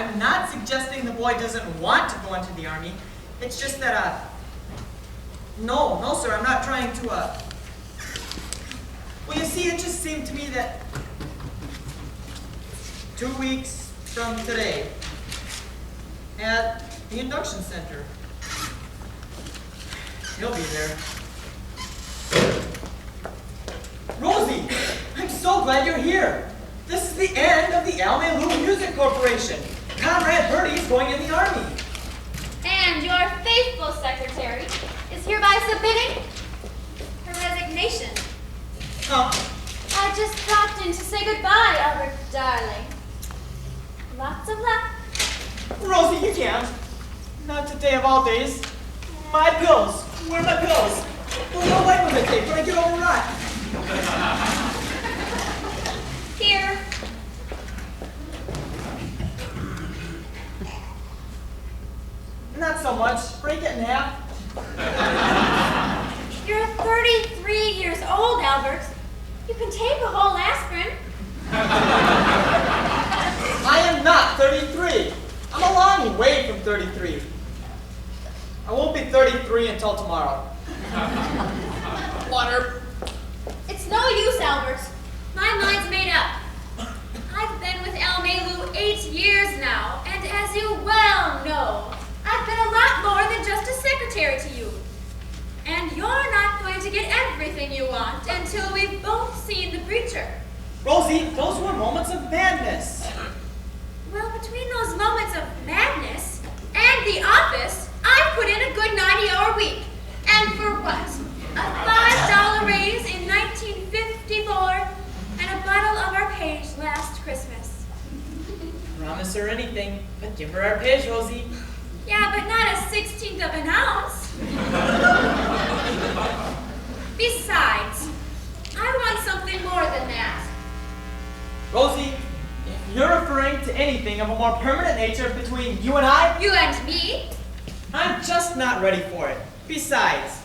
I'm not suggesting the boy doesn't want to go into the Army. It's just that, no, sir, I'm not trying to, well, you see, it just seemed to me that 2 weeks from today, at the induction center, he'll be there. Rosie, I'm so glad you're here. This is the end of the Alvarez Music Corporation. Conrad Birdie is going in the Army. And your faithful secretary is hereby submitting her resignation. Oh. I just dropped in to say goodbye, Albert, darling. Lots of luck. Rosie, you can't. Not today of all days. My pills. Where are my pills? Well, what light will it take when I get overrun? Here. Not so much. Break it in half. You're 33 years old, Albert. You can take a whole aspirin. I am not 33. I'm a long way from 33. I won't be 33 until tomorrow. Water. It's no use, Albert. My mind's made up. I've been with Alvarez 8 years now, and as you well know, I've been a lot more than just a secretary to you. And you're not going to get everything you want until we've both seen the preacher. Rosie, those were moments of madness. Well, between those moments of madness and the office, I put in a good 90-hour week. And for what? A $5 raise in 1954 and a bottle of our page last Christmas. Promise her anything, but give her our page, Rosie. Yeah, but not a 1/16 of an ounce. Besides, I want something more than that. Rosie, if you're referring to anything of a more permanent nature between you and I, You and me? I'm just not ready for it. Besides,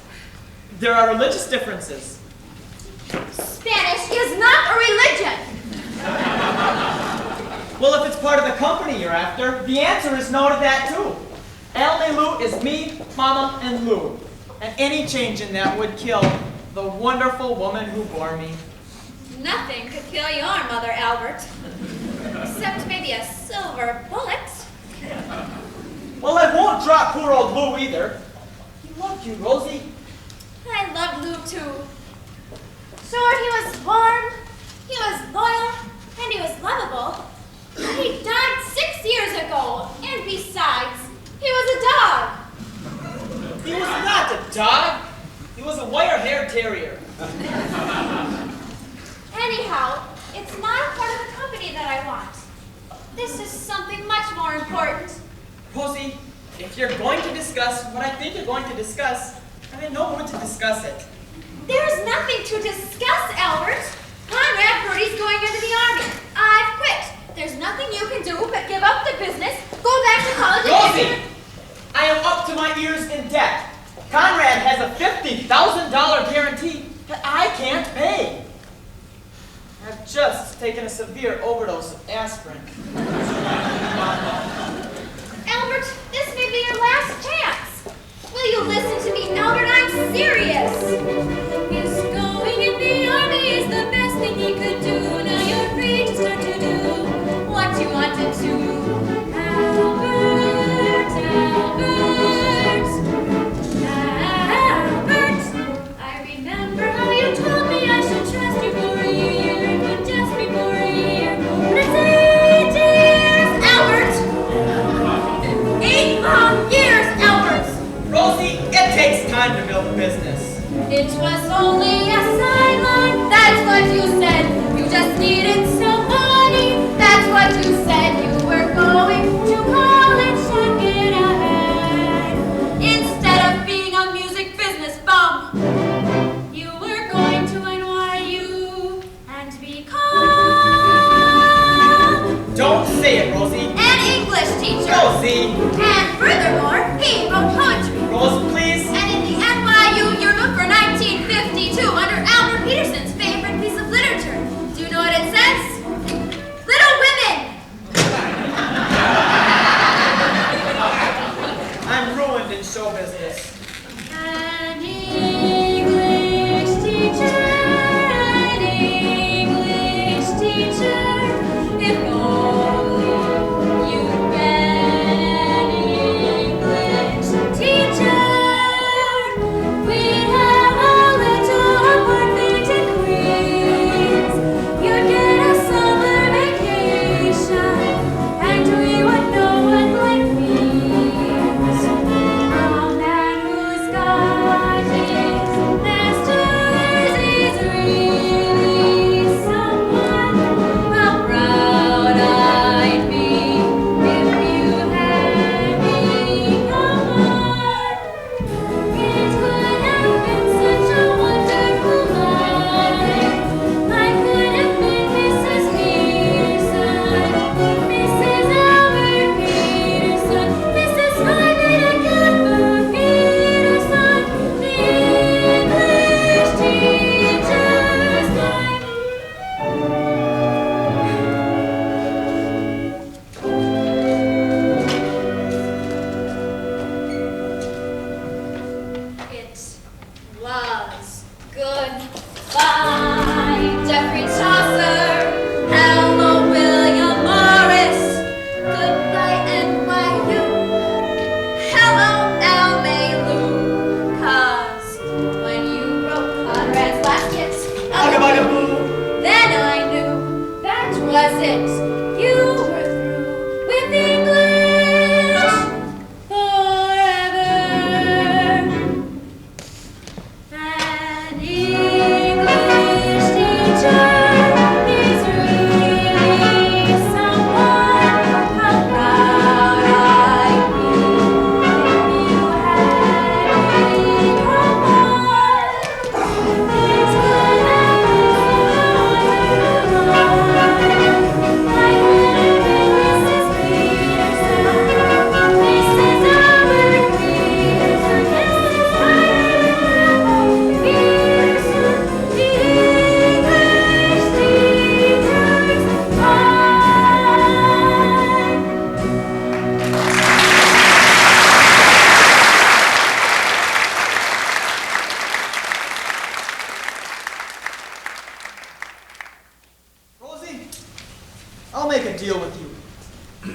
there are religious differences. Spanish is not a religion. Well, if it's part of the company you're after, the answer is no to that too. Alvarez is me, Mama, and Lou. And any change in that would kill the wonderful woman who bore me. Nothing could kill your mother, Albert. Except maybe a silver bullet. Well, I won't drop poor old Lou either. He loved you, Rosie. I love Lou too. Sure, he was warm, he was loyal, and he was lovable. But he died 6 years ago, and besides, he was a dog. He was not a dog. He was a wire-haired terrier. Anyhow, it's not a part of the company that I want. This is something much more important. Rosie, if you're going to discuss what I think you're going to discuss, I'm in no mood to discuss it. There's nothing to discuss, Albert. Conrad Birdie's going into the Army. I've quit. There's nothing you can do but give up the business, go back to college Rosie! I am up to my ears in debt. Conrad has a $50,000 guarantee that I can't pay. I've just taken a severe overdose of aspirin. Albert, this may be your last chance. Will you listen to me, Albert? I'm serious. He's going in the Army is the best thing he could do. Now you're free to start to do what you want to do. Albert, Albert, Albert. I remember how you told me I should trust you for a year. It would just be for a year. But it's 8 years, Albert. 8 long years, Albert. Rosie, it takes time to build a business. It was only a sideline, that's what you said. You just needed some money, that's what you said. You were going to college to get ahead. Instead of being a music business bum, you were going to NYU and become... Don't say it, Rosie. an English teacher. Rosie! And furthermore, he wrote poetry. Rose, please. And in the NYU yearbook for 1952, under Albert Peterson's favorite piece of literature, do you know what it says? Little Women!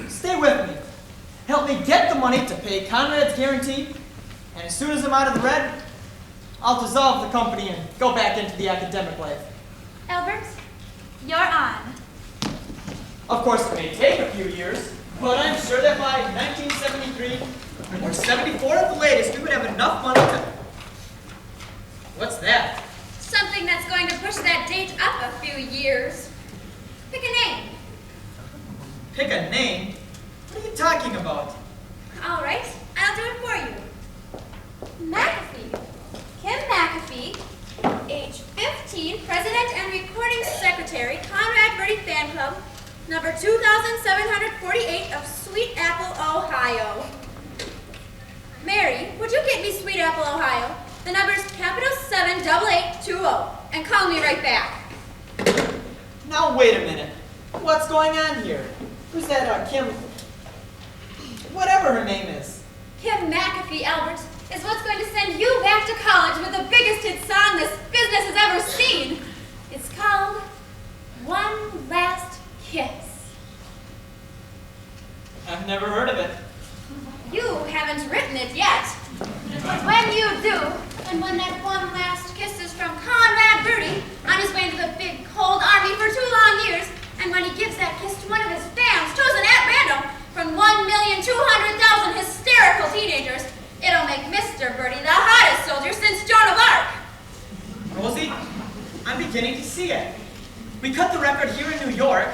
Stay with me. Help me get the money to pay Conrad's guarantee, and as soon as I'm out of the red, I'll dissolve the company and go back into the academic life. Albert, you're on. Of course, it may take a few years, but I'm sure that by 1973 or 74 at the latest, we would have enough money to... What's that? Something that's going to push that date up a few years. Pick a name. Pick a name? What are you talking about? All right, I'll do it for you. MacAfee. Kim MacAfee, age 15, president and recording secretary, Conrad Birdie Fan Club, number 2748 of Sweet Apple, Ohio. Mary, would you get me Sweet Apple, Ohio? The number's capital 78820, and call me right back. Now, wait a minute. What's going on here? Who's that, Kim? Whatever her name is. Kim MacAfee, Albert, is what's going to send you back to college with the biggest hit song this business has ever seen. It's called One Last Kiss. I've never heard of it. You haven't written it yet. But when you do, and when that one last kiss is from Conrad Birdie on his way to the big cold army for 2 long years, and when he gives that kiss to one of his fans, chosen at random from 1,200,000 hysterical teenagers, it'll make Mr. Birdie the hottest soldier since Joan of Arc. Rosie, I'm beginning to see it. We cut the record here in New York.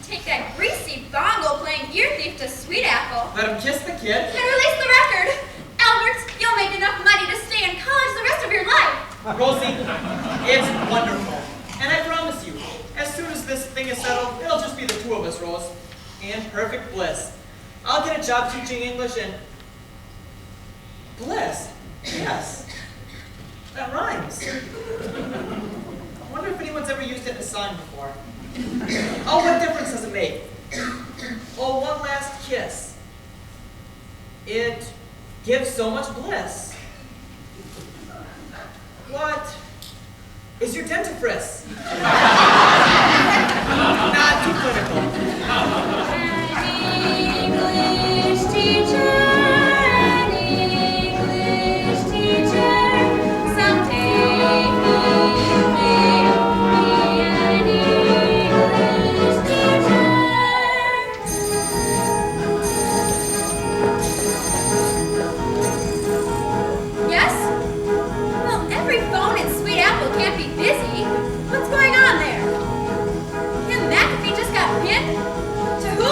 Take that greasy bongo-playing ear thief to Sweet Apple. Let him kiss the kid. And release the record. Albert, you'll make enough money to stay in college the rest of your life. Rosie, it's wonderful. And I promise you, as soon as this thing is settled, it'll just be the 2 of us, Rose. In perfect bliss. I'll get a job teaching English and... Bliss? Yes. That rhymes. I wonder if anyone's ever used it in a song before. Oh, what difference does it make? Oh, one last kiss. It gives so much bliss. What is your dentifrice? Not too clinical. An English teacher, someday he may be an English teacher. Yes? Well, every phone in Sweet Apple can't be busy. What's going on there? Kim MacAfee just got pinned? To who?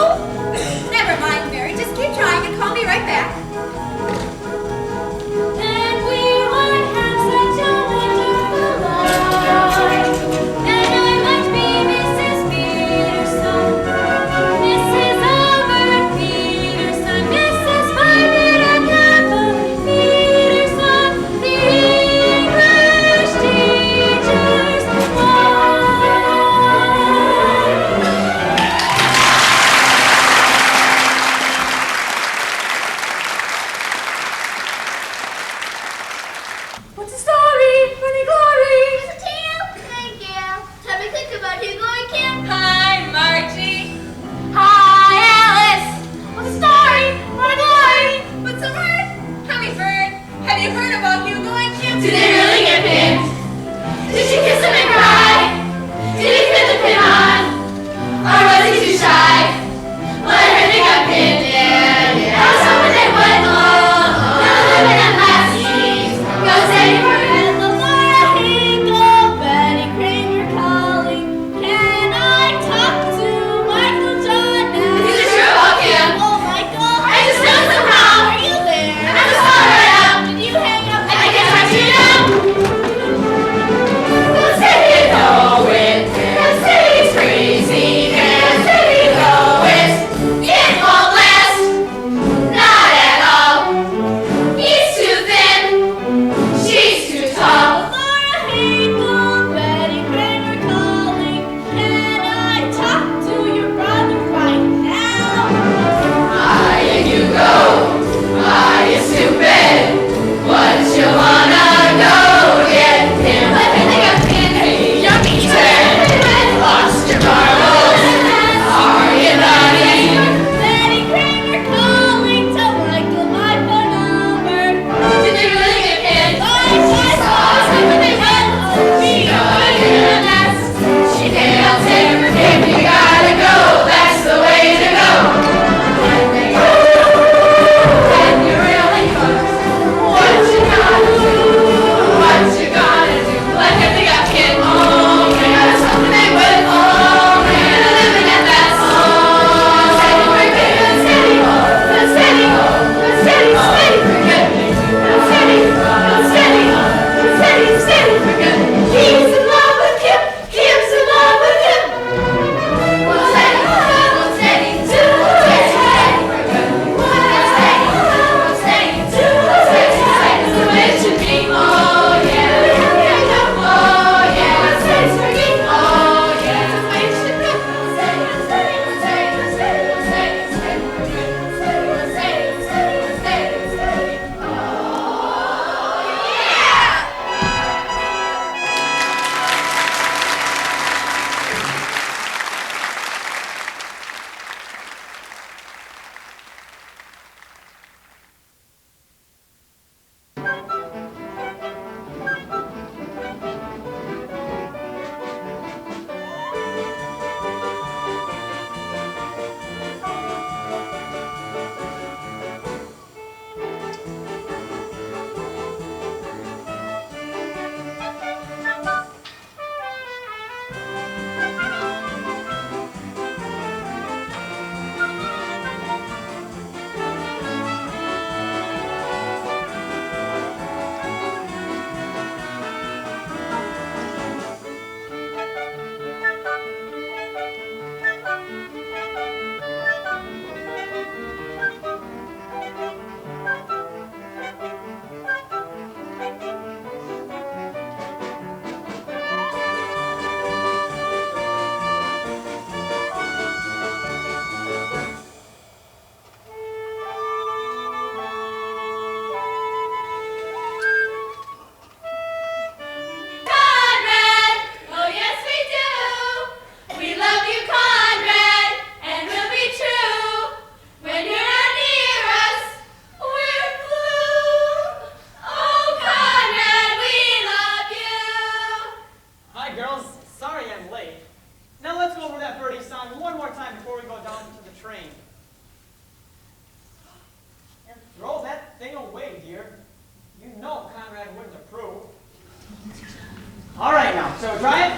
Shall we try it?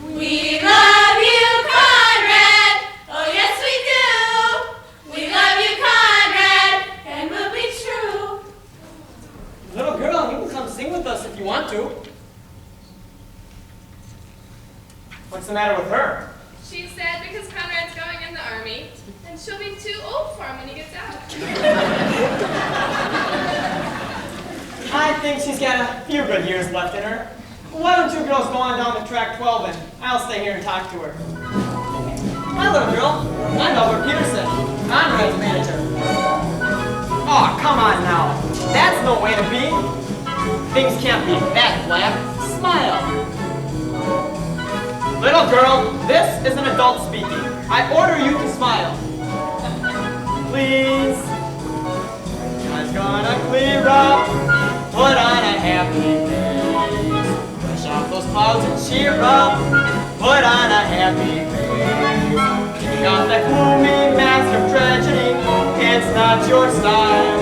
We love you, Conrad. Oh, yes, we do. We love you, Conrad, and we'll be true. Little girl, you can come sing with us if you want to. What's the matter with her? She's sad because Conrad's going in the army, and she'll be too old for him when he gets out. I think she's got a few good years left in her. Why don't you girls go on down to track 12 and I'll stay here and talk to her. Hi, little girl. I'm Albert Peterson, Conrad's manager. Oh, come on now. That's no way to be. Things can't be that black. Smile. Little girl, this is an adult speaking. I order you to smile. Please. I'm gonna clear up. Put on a happy face. Brush off those clouds and cheer up. Put on a happy face. Kicking off that gloomy mask of tragedy. It's not your style.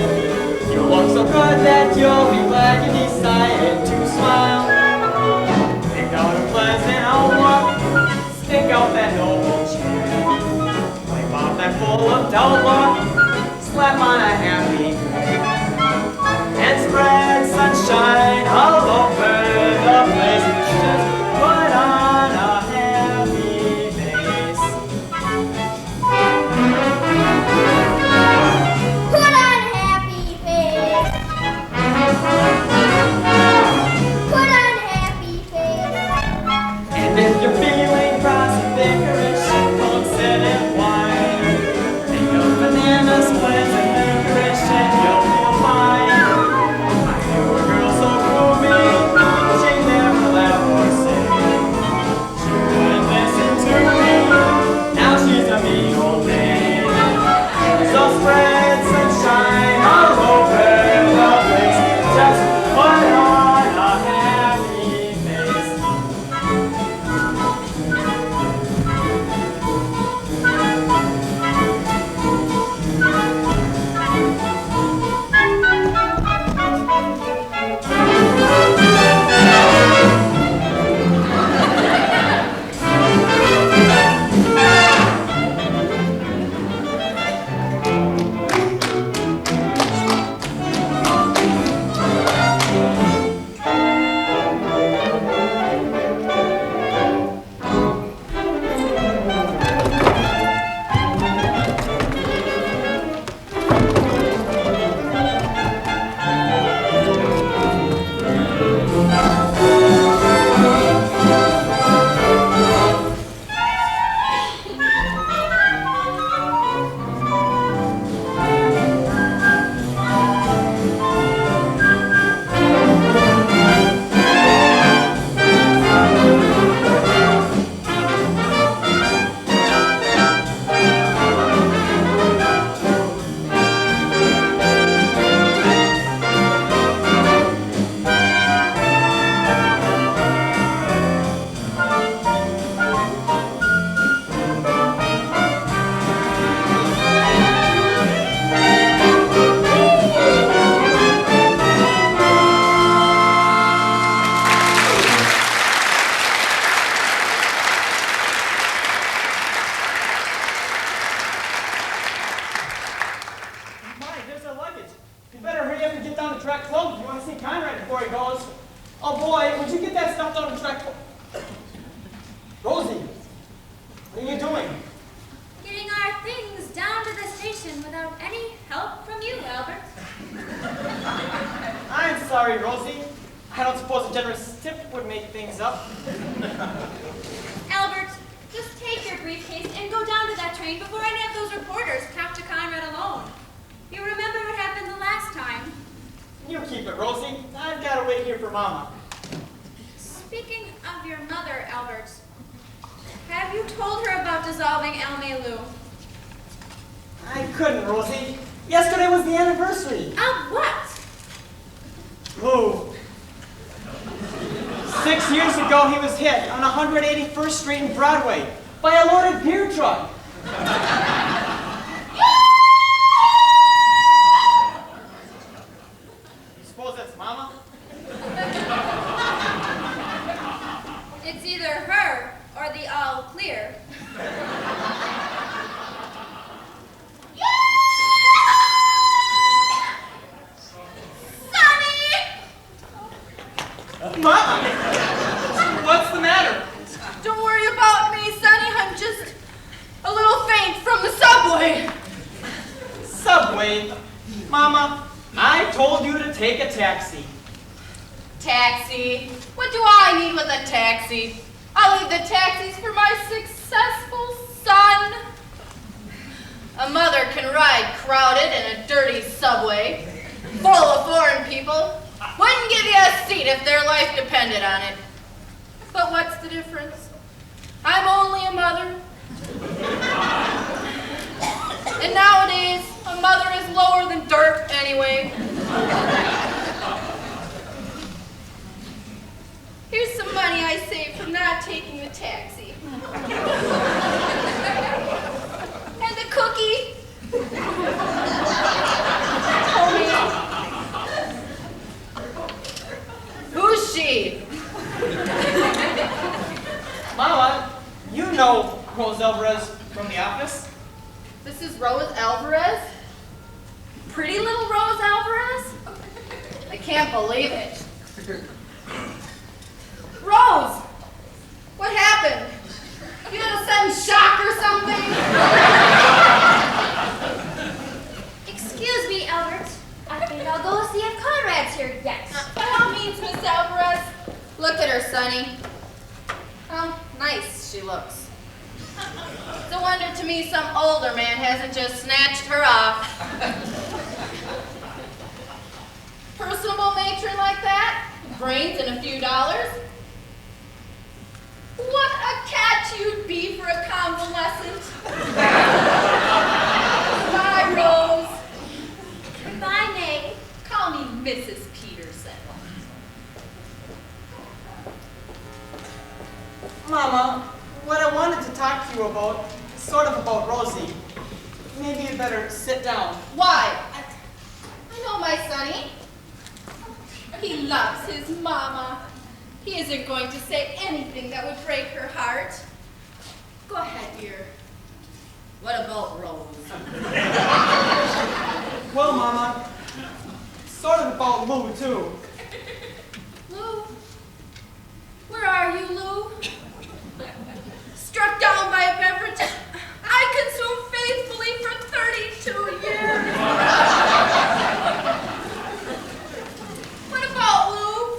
You look so good that you'll be glad you decided to smile. Pick out a pleasant outlook. Stick out that noble chin. Wipe off that full of doubt look. Slap on a happy grin. And spread sunshine all over the place. Just put on a happy face. Put on a happy face. Put on a happy face. And if you're feeling cross and licorice, don't sit and whine. Think of bananas, plants, and licorice, and you'll feel fine. Spread sunshine all over the place. Just put on a happy face. Track 12 if you want to see Conrad before he goes. Oh boy, would you get that stuff down to track 12? Rosie, what are you doing? Getting our things down to the station without any help from you, Albert. I'm sorry, Rosie. I don't suppose a generous tip would make things up. Albert, just take your briefcase and go down to that train before any of those reporters talk to Conrad alone. You remember what happened the last time. You keep it, Rosie. I've got to wait here for Mama. Speaking of your mother, Albert, have you told her about dissolving El. I couldn't, Rosie. Yesterday was the anniversary. Of what? Oh. 6 years ago, he was hit on 181st Street and Broadway by a loaded beer truck. You suppose that's Mama? away. Mama, I told you to take a taxi. Taxi? What do I need with a taxi? I'll leave the taxis for my successful son. A mother can ride crowded in a dirty subway, full of foreign people. Wouldn't give you a seat if their life depended on it. But what's the difference? I'm only a mother. And nowadays, a mother is lower than dirt anyway. Here's some money I saved from not taking the taxi. And a cookie. Homie. Who's she? Mama, you know Rose Alvarez from the office? This is Rose Alvarez? Pretty little Rose Alvarez? I can't believe it. Rose! What happened? You had a sudden shock or something? Excuse me, Albert. I think I'll go see if Conrad's here yet. By all means, Miss Alvarez. Look at her, Sonny. How nice she looks. It's a wonder to me some older man hasn't just snatched her off. Personable matron like that? Brains and a few dollars? What a catch you'd be for a convalescent. Bye, Rose. Goodbye, Meg. Call me Mrs. Peterson. Mama, what I wanted to talk to you about is sort of about Rosie. Maybe you better sit down. Why? I know my Sonny. He loves his mama. He isn't going to say anything that would break her heart. Go ahead, dear. What about Rose? Well, Mama, sort of about Lou, too. Lou? Where are you, Lou? Struck down by a beverage I consumed faithfully for 32 years. What about Lou?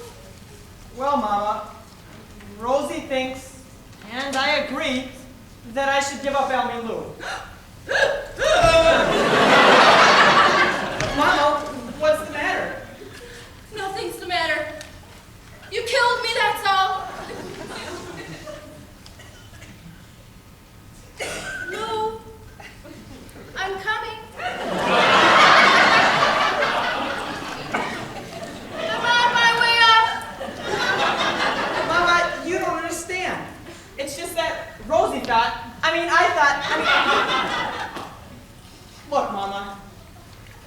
Well, Mama, Rosie thinks, and I agree, that I should give up Elmy Lou. Mama, what's the matter? Nothing's the matter. You killed me, that's all. Lou, I'm coming. I'm on my way up. Mama, you don't understand. It's just that Rosie thought, Look, Mama,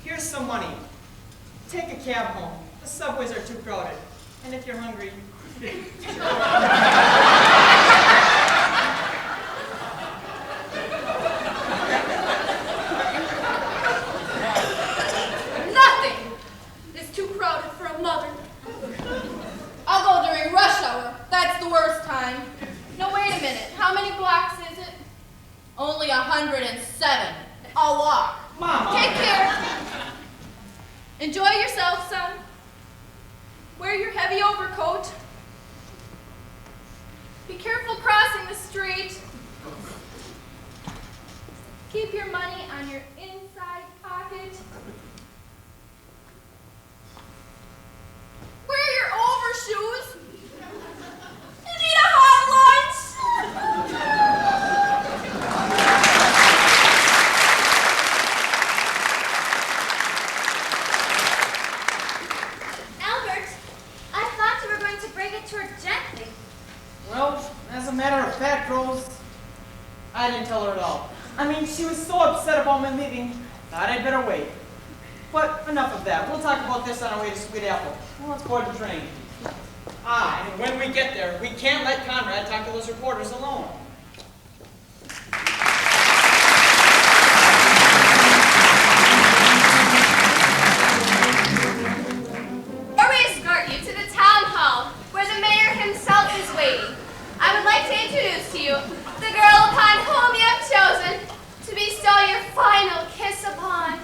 here's some money. Take a cab home. The subways are too crowded. And if you're hungry... Nothing is too crowded for a mother. I'll go during rush hour. That's the worst time. No, wait a minute. How many blocks is it? Only 107. I'll walk. Mama! Take care. Enjoy yourself, son. Wear your heavy overcoat. Be careful crossing the street. Keep your money on your inside pocket. Wear your overshoes. You need a hot lunch. Albert, I thought you were going to bring it to her gently. Well, as a matter of fact, Rose, I didn't tell her at all. She was so upset about me leaving, thought I'd better wait. But enough of that. We'll talk about this on our way to Sweet Apple. Well, let's board the train. And when we get there, we can't let Conrad talk to those reporters alone. Or we escort you to the town hall, where the mayor himself is waiting. I would like to introduce to you the girl upon whom you have chosen to bestow your final kiss upon,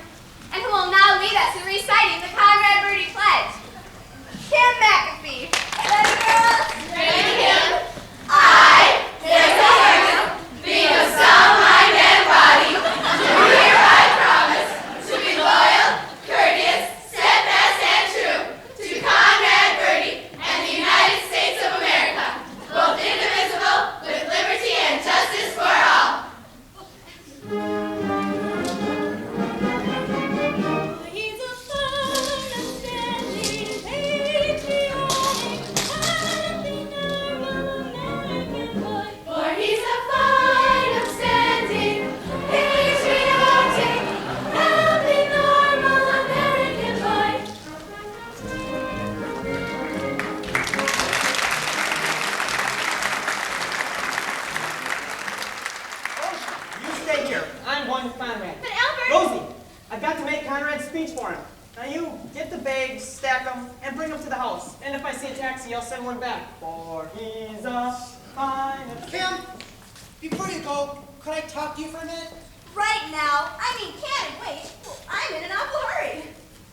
and who Conrad's speech for him. Now you get the bags, stack them, and bring them to the house. And if I see a taxi, I'll send one back. For he's a fine... Kim, before you go, could I talk to you for a minute? Right now? I mean, can't wait. Well, I'm in an awful hurry.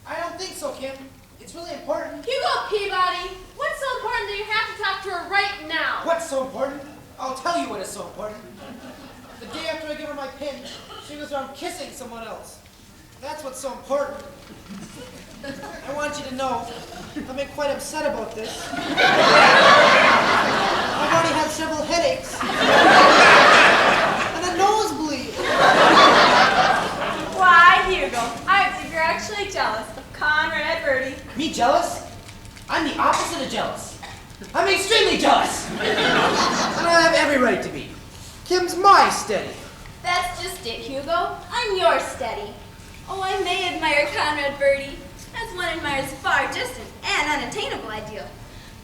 I don't think so, Kim. It's really important. Hugo Peabody, what's so important that you have to talk to her right now? What's so important? I'll tell you what is so important. The day after I give her my pin, she goes around kissing someone else. That's what's so important. I want you to know I'm quite upset about this. I've already had several headaches. And a nosebleed. Why, Hugo, I think you're actually jealous of Conrad Birdie. Me jealous? I'm the opposite of jealous. I'm extremely jealous. And I have every right to be. Kim's my steady. That's just it, Hugo. I'm your steady. Oh, I may admire Conrad Birdie, as one admires a far distant and unattainable ideal.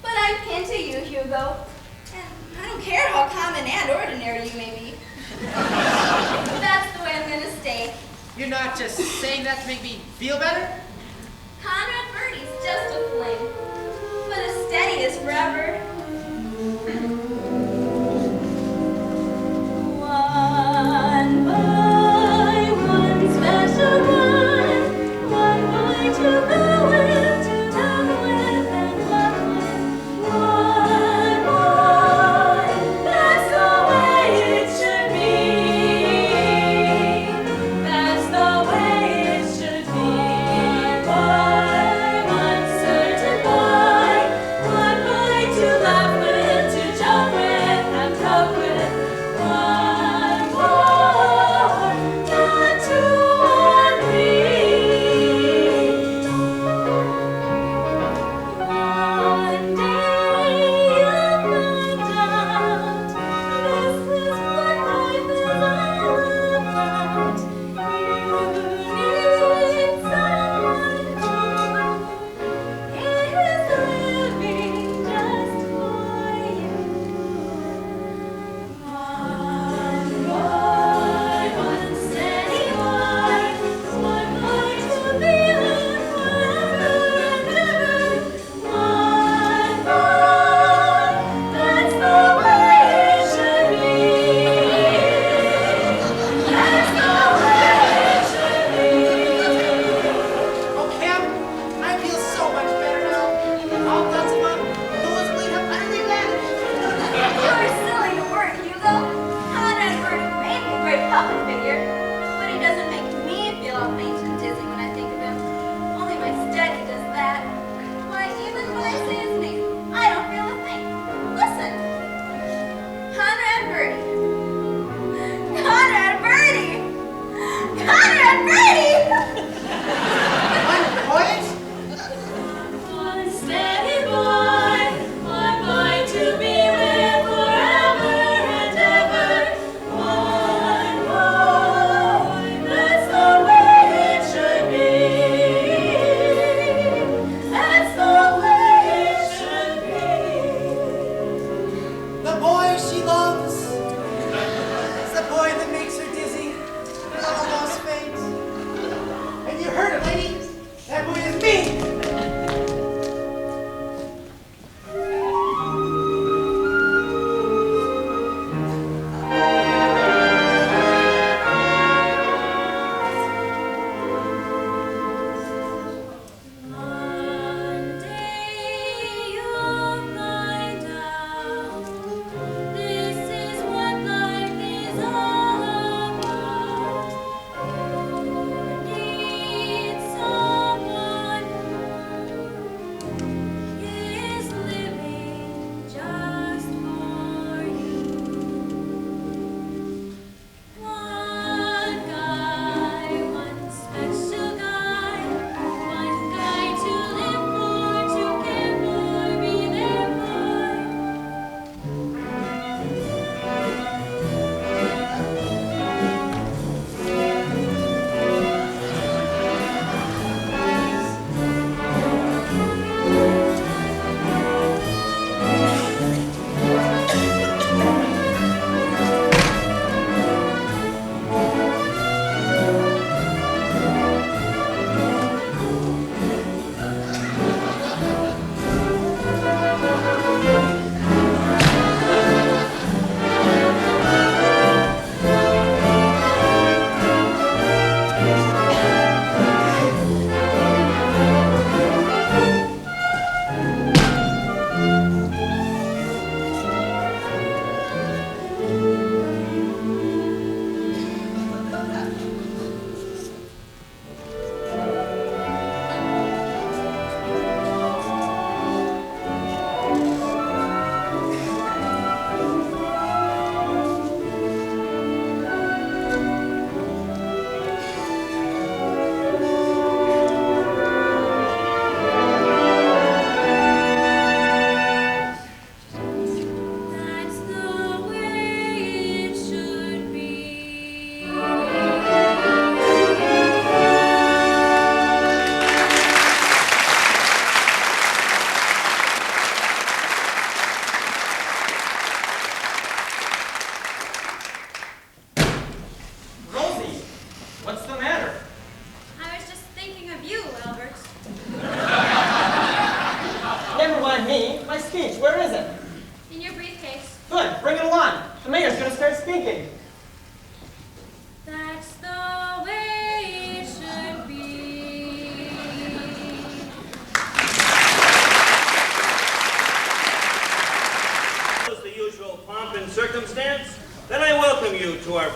But I'm kin to you, Hugo. And I don't care how common and ordinary you may be. That's the way I'm gonna stay. You're not just saying that to make me feel better? Conrad Birdie's just a fling, but a steady is forever. One by one, special one boy to go with, to talk with, and walk with. One boy, that's the way it should be. That's the way it should be. One certain boy to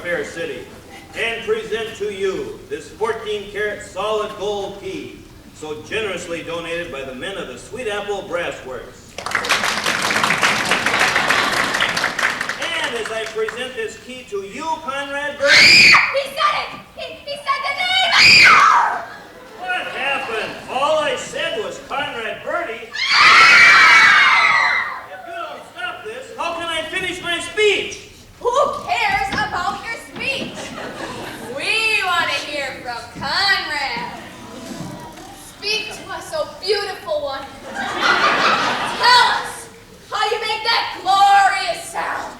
fair city and present to you this 14-karat solid gold key, so generously donated by the men of the Sweet Apple Brass Works. And as I present this key to you, Conrad Birdie... He said it! He said the name! What happened? All I said was Conrad Birdie. If you don't stop this, how can I finish my speech? Who cares about your speech? We want to hear from Conrad. Speak to us, oh beautiful one. Tell us how you make that glorious sound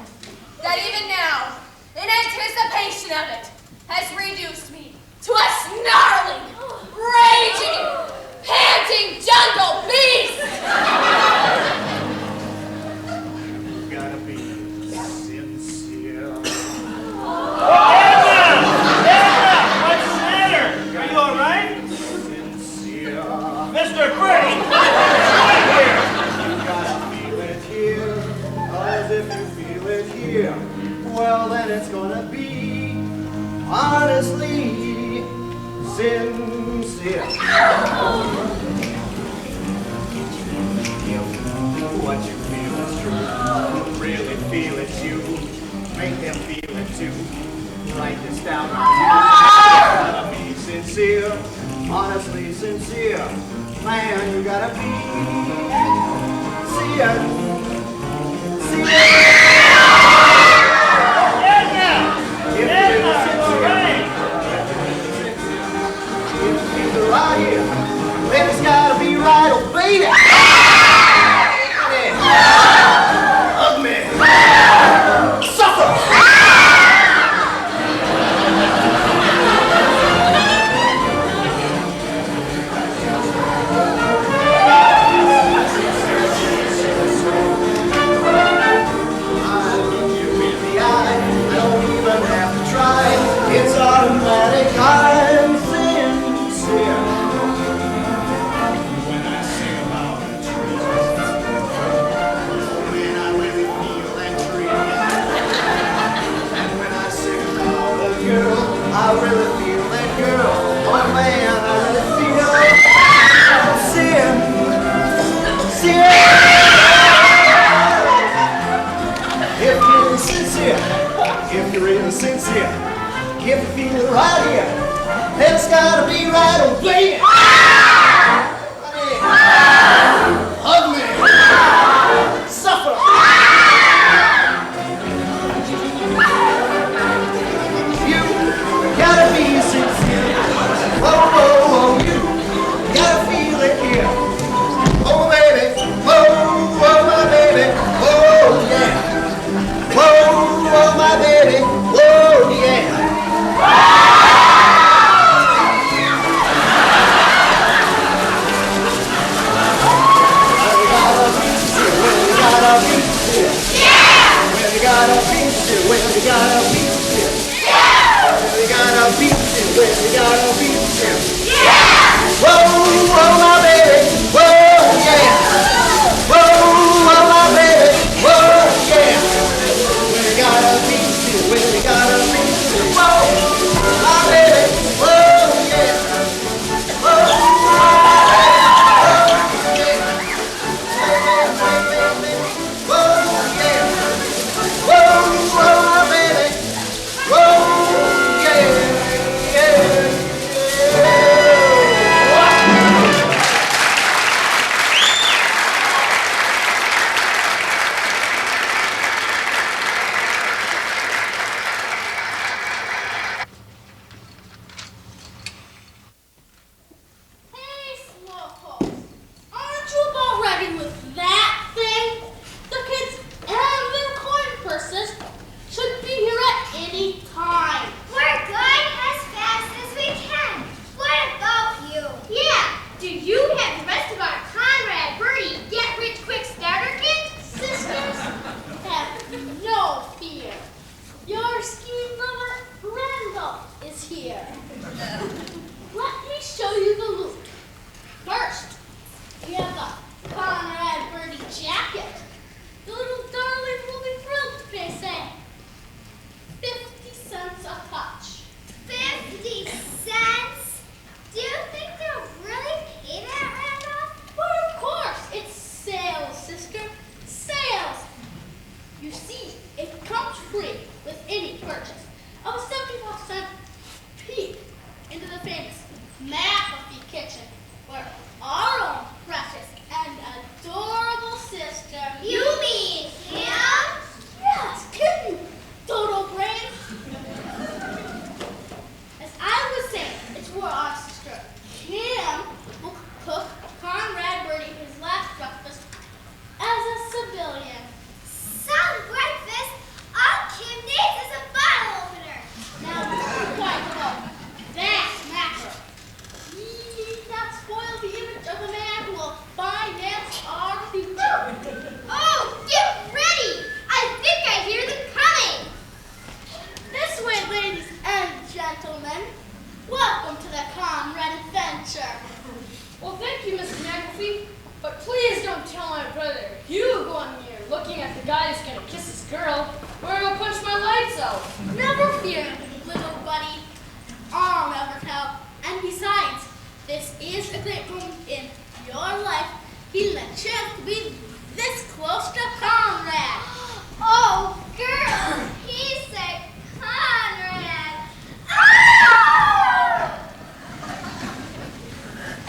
that even now, in anticipation of it, has reduced me to a snarling, raging, panting jungle beast! Gotta be sincere. Edna! What's the matter? Are you alright? Sincere. Mr. Birdie! Right here! You gotta feel it here, as if you feel it here. Well, then it's gonna be honestly sincere. What you feel is true. Really feel it, you. Make them feel it too. Write this down. Gotta be sincere, honestly sincere. Man, you gotta be sincere. Right here, then it's gotta be right, oh baby. Hug me, suffer. I look you in the eye, I don't even have to try. It's automatic. I'm sincere. When I sing about a tree, oh man, I really feel that tree. And when I sing about a girl, I really feel that girl. Oh man, I really feel sincere. If you're sincere, if you're really sincere, if you feel it right here, then it's gotta be right, oh baby. Hug me, suffer. You gotta be sincere. Oh, oh, oh, you gotta feel it here. Oh baby, oh, oh my baby, oh yeah. Whoa, oh my baby, whoa yeah. MacAfee kitchen, where our own precious and adorable sister. You mean him? Yes, can you, dodo brain? As I was saying, it's where our sister Kim will cook Conrad Birdie his last breakfast as a civilian. Some breakfast? All Kim needs is a bottle opener. Now, quite alone. That's mackerel. Need not spoil the image of a man who will finance our future. Oh, get ready! I think I hear them coming. This way, ladies and gentlemen. Welcome to the Conrad adventure. Well, thank you, Mr. MacAfee, but please don't tell my brother Hugo I'm here looking at the guy who's gonna kiss his girl, or he'll punch my lights out. Never fear, little buddy. I'll never tell. And besides, this is a great moment in your life, feeling a chance to be this close to Conrad. Oh, girl, he said Conrad. Ah!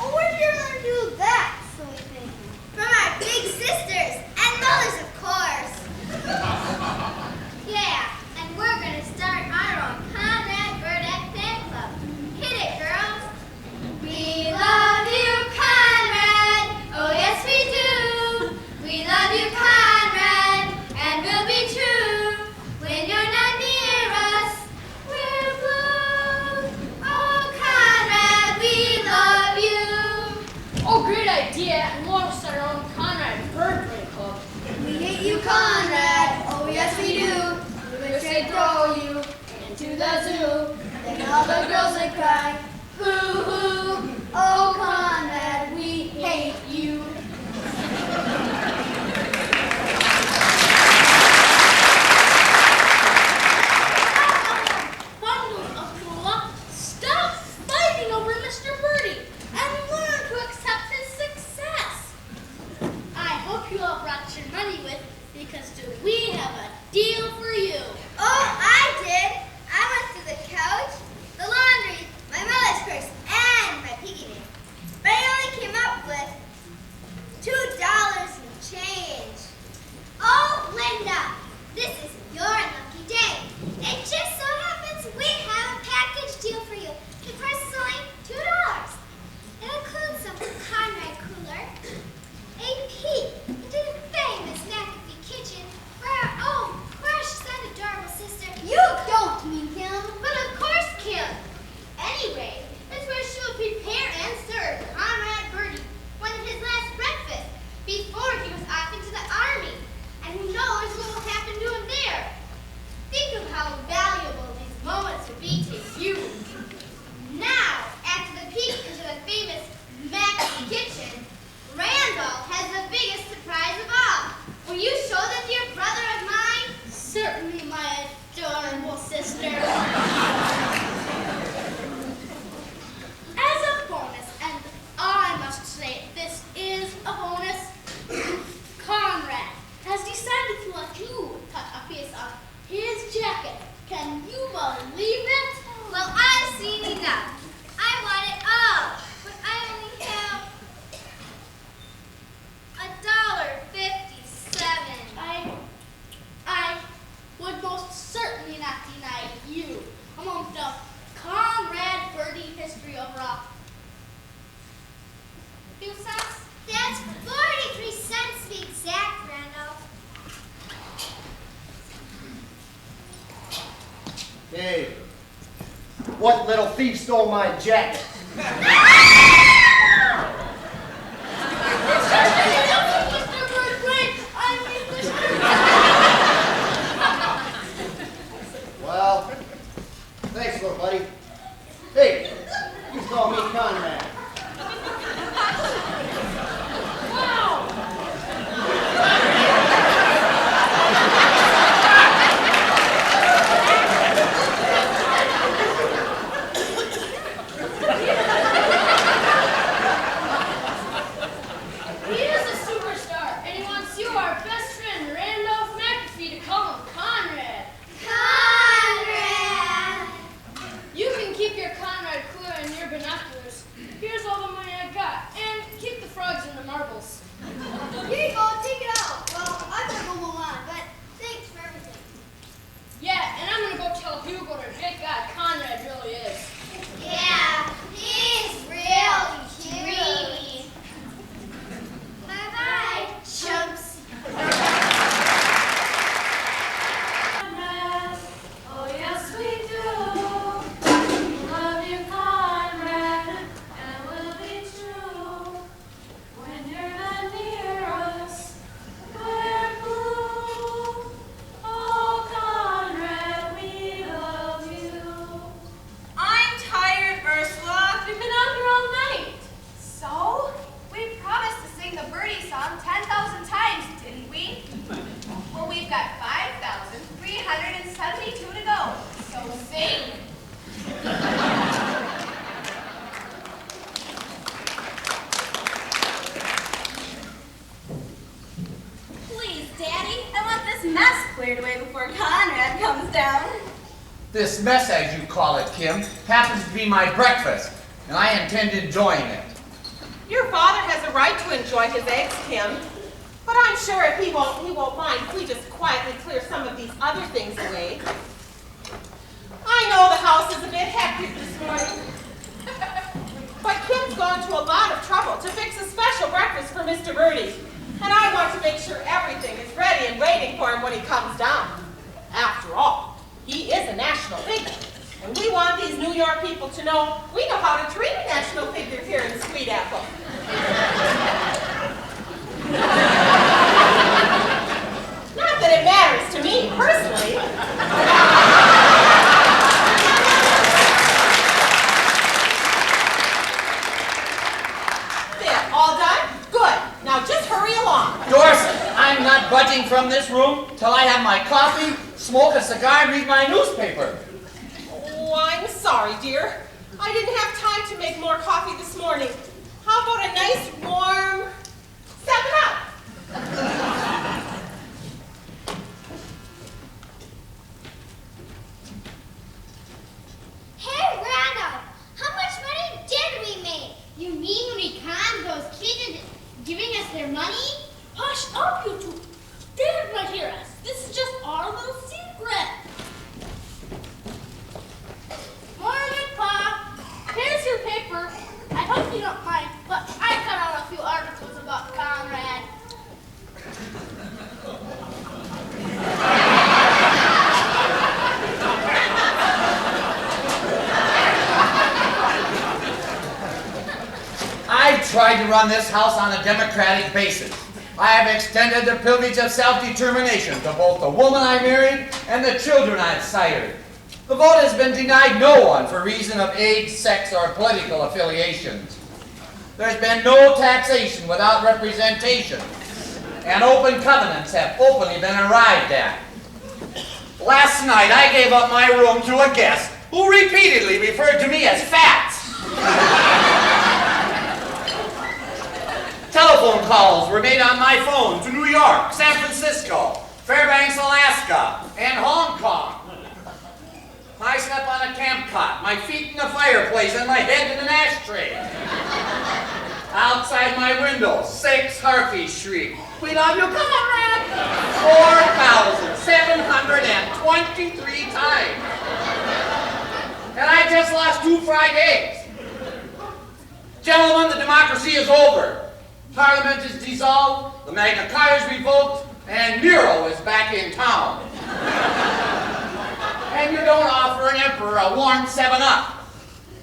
Oh, where did you learn to do that, silly thing? From our big sisters and mothers, of course. Yeah, and we're gonna start our own Conrad Birdette fan club. Hit it, girls. We love you, Conrad. Oh, yes, we do. We love you, Conrad, and we'll be true. When you're not near us, we're blue. Oh, Conrad, we love you. Oh, great idea, and we'll start our own Conrad Birdie Club. We hate you, Conrad. Oh, yes, we do. We wish they'd throw you into the zoo. Then all the girls would cry, boo-hoo. Oh, Conrad, we hate you. Bundles of Kula, stop fighting over Mr. Birdie and learn to accept his success. I hope you all brought your money with, because do we have a deal for you? Oh, I did. I went through the couch, the laundry, my mother's purse, and my piggy bank. But I only came up with $2 and change. Oh, Linda, this is your lucky day. It just so happens we have a package deal for you. The price is only $2. It includes some Conrad cooler, a peek into the famous MacAfee kitchen for our own precious and adorable sister. You don't mean Kim, but of course Kim. Anyway, it's where she will prepare and serve Conrad Birdie one of his last breakfast before he was off into the army. And who knows what will happen to him there. Think of how valuable these moments would be to you. Now, after the peek into the famous MacAfee kitchen, Randolph has the biggest surprise of all. Will you show that dear brother of mine? Certainly, my adorable sister. As a bonus, and I must say this is a bonus, Conrad has decided to let you cut a piece of his jacket. Can you believe it? Well, I've seen enough. I want it all, but I only have $1.57. I would most certainly not deny you among the Conrad Birdie history overall. Few cents? That's 43 cents to be exact, Randolph. Hey, what little thief stole my jacket? Mr. Bird, wait! I mean, Well, thanks, little buddy. Hey, you call me Conrad. He is a superstar, and he wants you, our best friend, Randolph MacAfee, to call him Conrad. Conrad! You can keep your Conrad cooler and your binoculars Christmas. Here's all the money I got, and keep the frogs and the marbles. Here you go, take it out. Well, I'm gonna go move on, but thanks for everything. Yeah, and I'm gonna go tell Hugo what a great guy Conrad really is. Yeah, he's really dreamy. Bye-bye, chumps. Oh yes we do. Love you, Conrad, and we'll be true. When you're not near us, we're blue. Oh Conrad, we love you. I'm tired, Ursula. We've been out here all night. So? We promised to sing the birdie song 10,000 times, didn't we? Well, we've got 5,372 to go. So sing. Please, Daddy, I want this mess cleared away before Conrad comes down. This mess, as you call it, Kim, happens to be my breakfast, and I intend enjoying it. Your father has a right to enjoy his eggs, Kim. But I'm sure if he won't mind if we just quietly clear some of these other things away. I know the house is a bit hectic this morning. But Kim's gone to a lot of trouble to fix a special breakfast for Mr. Birdie. And I want to make sure everything is ready and waiting for him when he comes down. After all, he is a national figure. And we want these New York people to know we know how to treat a national figure here in Sweet Apple. Not that it matters to me personally. There, all done? Good. Now just hurry along. Dorset, I'm not budging from this room till I have my coffee, smoke a cigar, and read my newspaper. Oh, I'm sorry, dear. I didn't have time to make more coffee this morning. How about a nice warm 7-Up? Hey, Randolph, how much money did we make? You mean when we conned those kids into giving us their money? Hush up, you two. Dad might hear us. This is just our little secret. Morning, Pa. Here's your paper. I hope you don't mind, but I cut out a few articles about Conrad. I've tried to run this house on a democratic basis. I have extended the privilege of self-determination to both the woman I married and the children I've sired. The vote has been denied no one for reason of age, sex, or political affiliations. There's been no taxation without representation, and open covenants have openly been arrived at. Last night, I gave up my room to a guest who repeatedly referred to me as fat. Telephone calls were made on my phone to New York, San Francisco, Fairbanks, Alaska, and Hong Kong. I slept on a camp cot, my feet in the fireplace and my head in an ashtray. Outside my window, 6 harpies shriek, "We love you, Conrad!" 4,723 times. And I just lost 2 fried eggs. Gentlemen, the democracy is over. Parliament is dissolved, the Magna Carta is revoked, and Morrow is back in town. And you don't offer an emperor a warm 7-Up.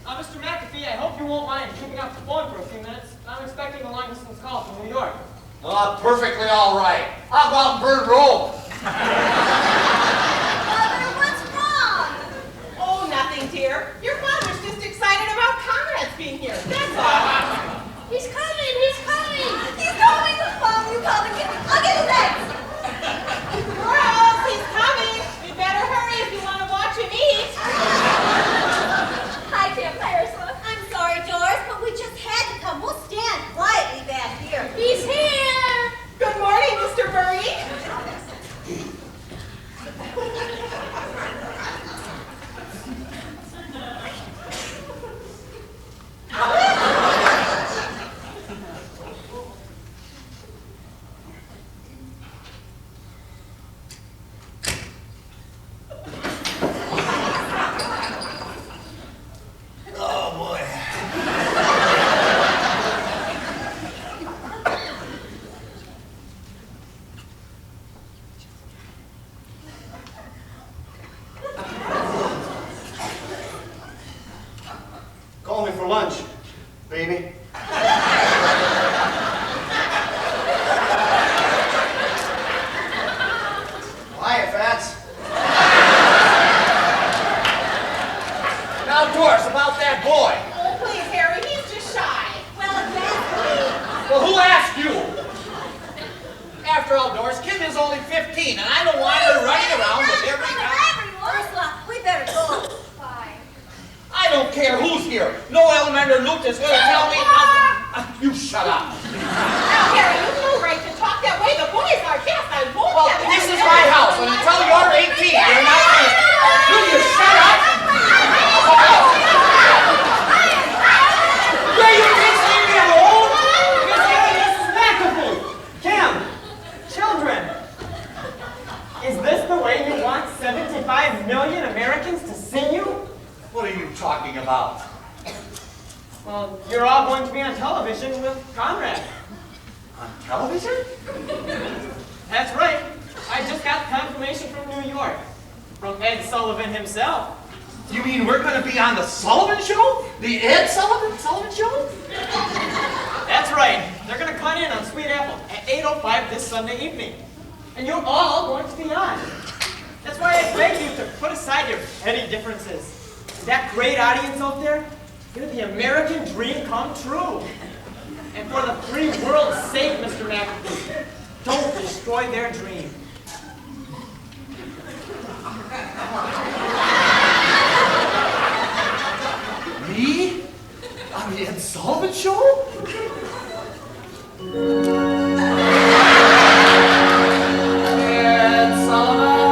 Mr. MacAfee, I hope you won't mind picking up the phone for a few minutes. I'm expecting a long-distance call from New York. Perfectly all right. I'll go out and burn Rome. Mother, what's wrong? Oh, nothing, dear. Your father's just excited about Conrad's being here. That's all. He's coming, he's coming. He's coming. Mom, you call the kid. I'll get his eggs. Morrow, he's coming. You better hurry if you want to watch him eat. Hi, Kim. Hi, Ursula. I'm sorry, Doris, but we just had to come. We'll stand quietly back here. He's here. Good morning, Mr. Birdie. lunch, baby. Hiya, Fats. Now, Doris, about that boy. Oh, please, Harry, he's just shy. Well, exactly. Well, who asked you? After all, Doris, Kim is only 15, and I don't want her running around with every guy. Ursula, we better go. Fine. I don't care who's here. No elementary Luke is going to tell me you shut up. Now, Harry, you have no right to talk that way. The boys are guests. I won't Well, have this is my house, and until you're 18, you're not going to... Will you shut up? Will you please leave me alone? Miss MacAfee! Kim! Children! Is this the way you want 75 million Americans to see you? What are you talking about? Well, you're all going to be on television with Conrad. On television? That's right. I just got confirmation from New York. From Ed Sullivan himself. You mean we're going to be on the Sullivan Show? The Ed Sullivan Show? That's right. They're going to cut in on Sweet Apple at 8:05 this Sunday evening. And you're all going to be on. That's why I beg you to put aside your petty differences. That great audience out there, you're the American dream come true. And for the free world's sake, Mr. MacAfee, don't destroy their dream. Me? On the Ed Sullivan Show? Ed Sullivan.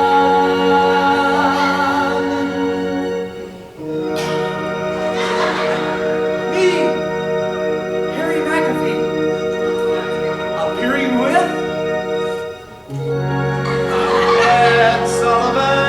Me, Harry MacAfee, appearing with Ed Sullivan.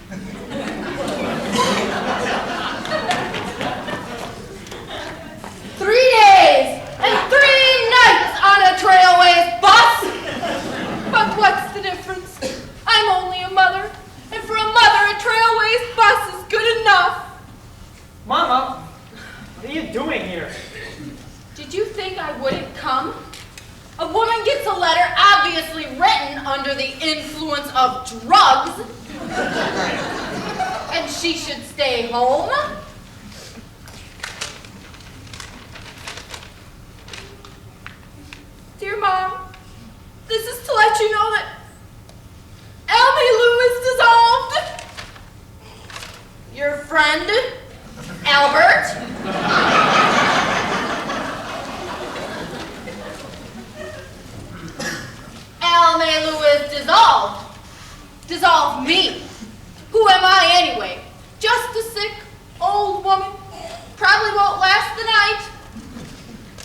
3 days and 3 nights on a Trailways bus. But what's the difference? I'm only a mother, and for a mother, a Trailways bus is good enough. Mama, what are you doing here? Did you think I wouldn't come? A woman gets a letter obviously written under the influence of drugs, and she should stay home? Dear Mom, this is to let you know that Lou is dissolved. Your friend, Albert. Lou is dissolved. Dissolve me. Who am I anyway? Just a sick old woman. Probably won't last the night.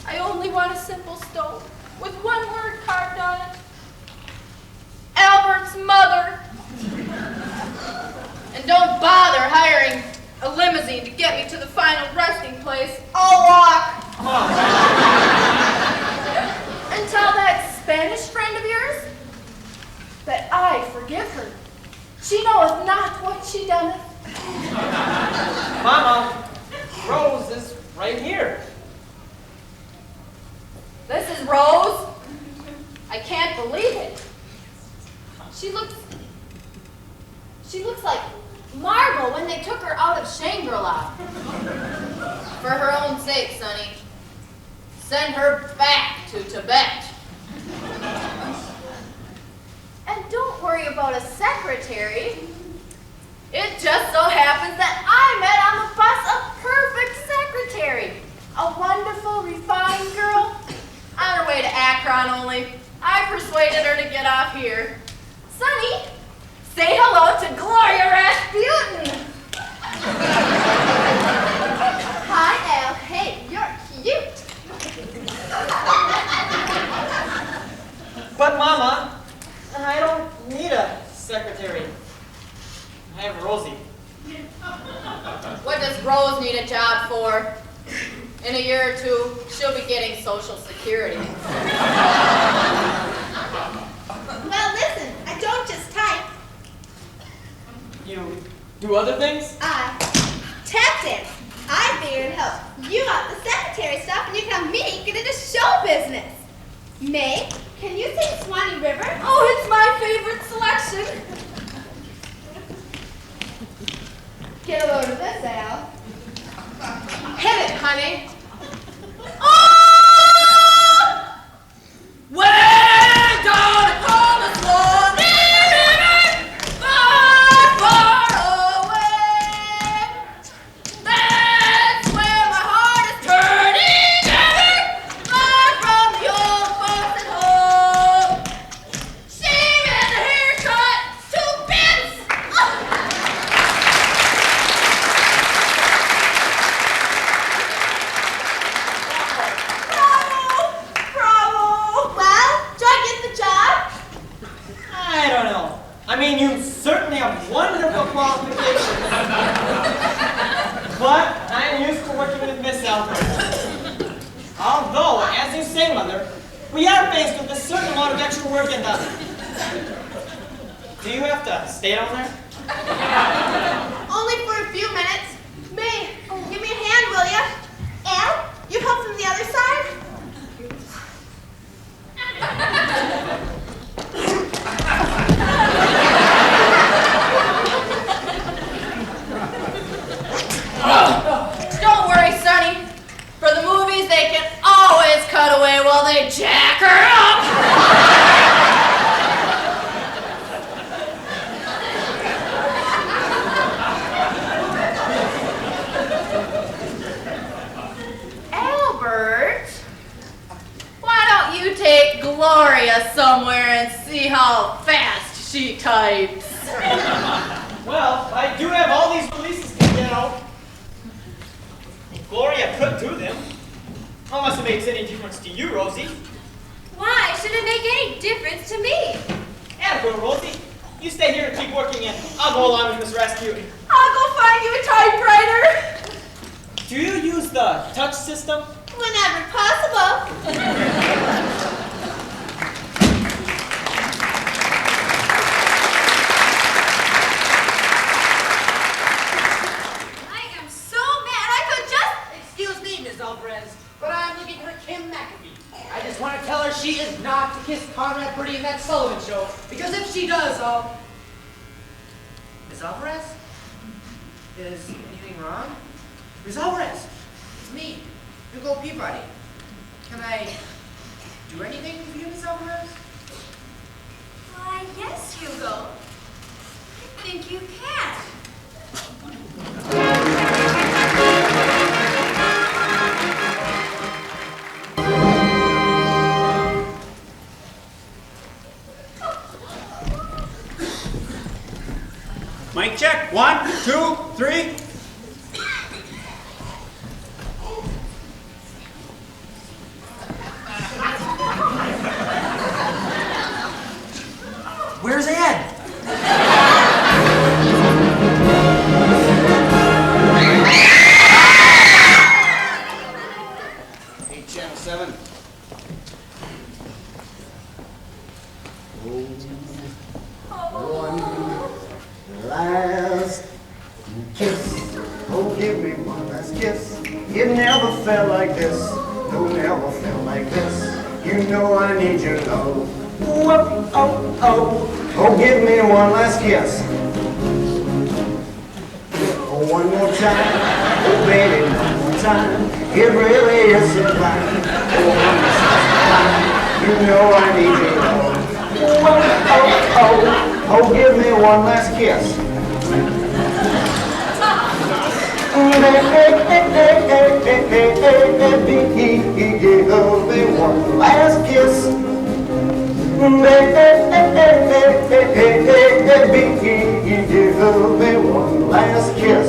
I only want a simple stove with one word carved on it. Albert's mother. And don't bother hiring a limousine to get me to the final resting place. I'll walk. And tell that Spanish friend of yours that I forgive her. She knoweth not what she done. Mama, Rose is right here. This is Rose. I can't believe it. She looks like Margot when they took her out of Shangri-La. For her own sake, Sonny, send her back to Tibet. And don't worry about a secretary. It just so happens that I met on the bus a perfect secretary. A wonderful, refined girl. On her way to Akron only. I persuaded her to get off here. Sonny, say hello to Gloria Rasputin. Hi, Al. Hey, you're cute. But Mama, I don't need a secretary. I have Rosie. What does Rose need a job for? In a year or two, she'll be getting Social Security. Well, listen, I don't just type. You do other things? I tap dance. I figured to help you out the secretary stuff, and you can help me get into show business. May, can you sing Swanee River? Oh, it's my favorite selection. Get a load of this, Al. Hit it, honey. Oh! Way down upon the Swanee River, far, far away. That's where my heart is turning ever, far from the old folks at home. Shave and a haircut, 2 bits. Bravo! Well, do I get the job? I don't know. I mean, you certainly have wonderful qualifications. But I'm used to working with Miss Alvarez. Although, as you say, Mother, we are faced with a certain amount of extra work and do you have to stay down there? Only for a few minutes. May, give me a hand, will ya? Al, you help from the other side? Don't worry, Sonny. For the movies, they can always cut away while they jack her up. Albert, why don't you take Gloria somewhere and see how fast she types? Well, I do have all these releases to get out. Gloria could do them. Unless it makes any difference to you, Rosie. Why should it make any difference to me? Attaboy, Rosie. You stay here and keep working and I'll go along with this rescue. I'll go find you a typewriter. Do you use the touch system? Whenever possible. I am so mad I could just... Excuse me, Miss Alvarez, but I'm looking for Kim MacAfee. I just want to tell her she is not to kiss Conrad Birdie in that Sullivan show, because if she does, I'll... Miss Alvarez? Is anything wrong? Miss Alvarez, it's me, Hugo Peabody. Can I do anything for you, Miss Alvarez? Why, yes, Hugo. I think you can. Mic check. 1, 2, 3. Where's Ed? Hey, Channel 7. One last kiss. Oh, give me one last kiss. It never felt like this. No, never felt like this. You know I need your love. Whoa, oh, oh. Oh, give me one last kiss. Oh, one more time. Oh, baby, one more time. It really is sublime. Oh, one last time. You know I need your love. Whoa, oh, oh. Oh, give me one last kiss. Give me one last kiss. Give me one last kiss.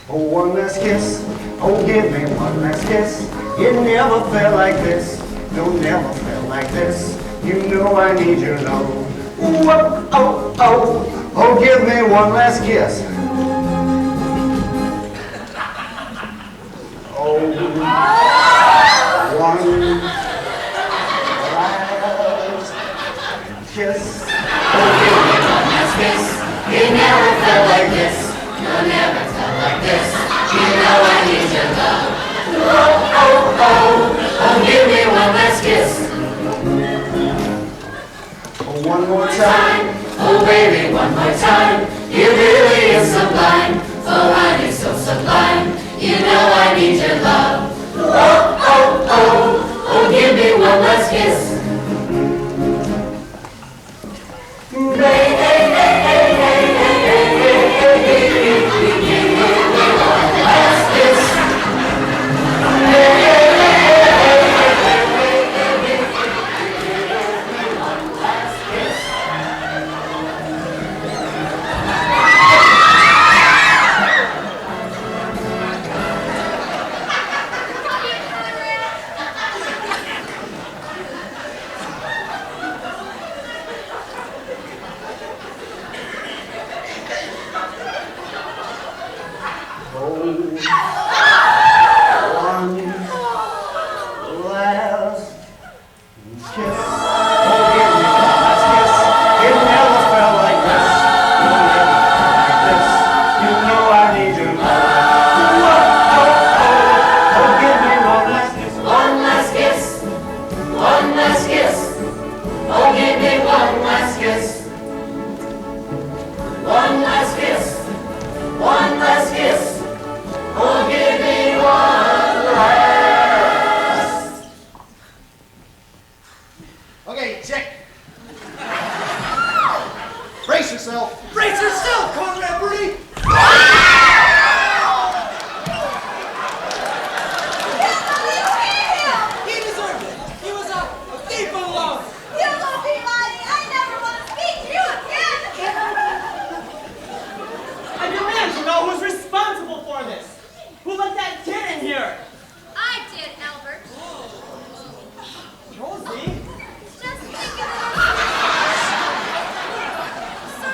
Oh, one last kiss. Oh, give me one last kiss. It never felt like this. No, never felt like this. You know I need your love. Whoa, oh, oh. Oh, give me one last kiss. Oh, one last kiss. Oh, give me one last kiss. It never felt like this. You'll never felt like this. You know I need your love. Oh, oh, oh. Oh, give me one last kiss. Oh, one more time. Oh, baby, one more time. It really is sublime. Oh, honey, so sublime. You know I need your love. Oh, oh, oh. Oh, give me one last kiss. Brace yourself, Conrad Birdie! He deserved it. He was a thief of love. Hugo Peabody, I never want to speak to you again! I demand to know who's responsible for this. Who let that kid in here? I did, Albert. Rosie? Just thinking of... So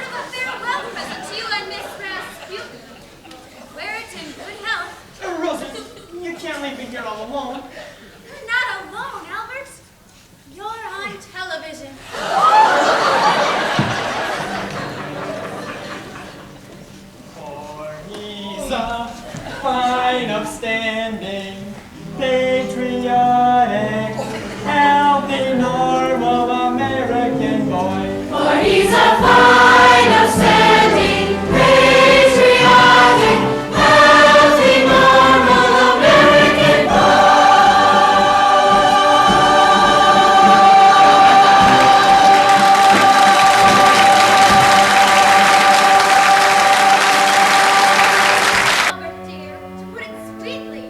Rosa, fine, upstanding, patriotic, healthy, normal American boy. For he's a fine, upstanding, patriotic, healthy, normal American boy. Albert dear, to put it sweetly,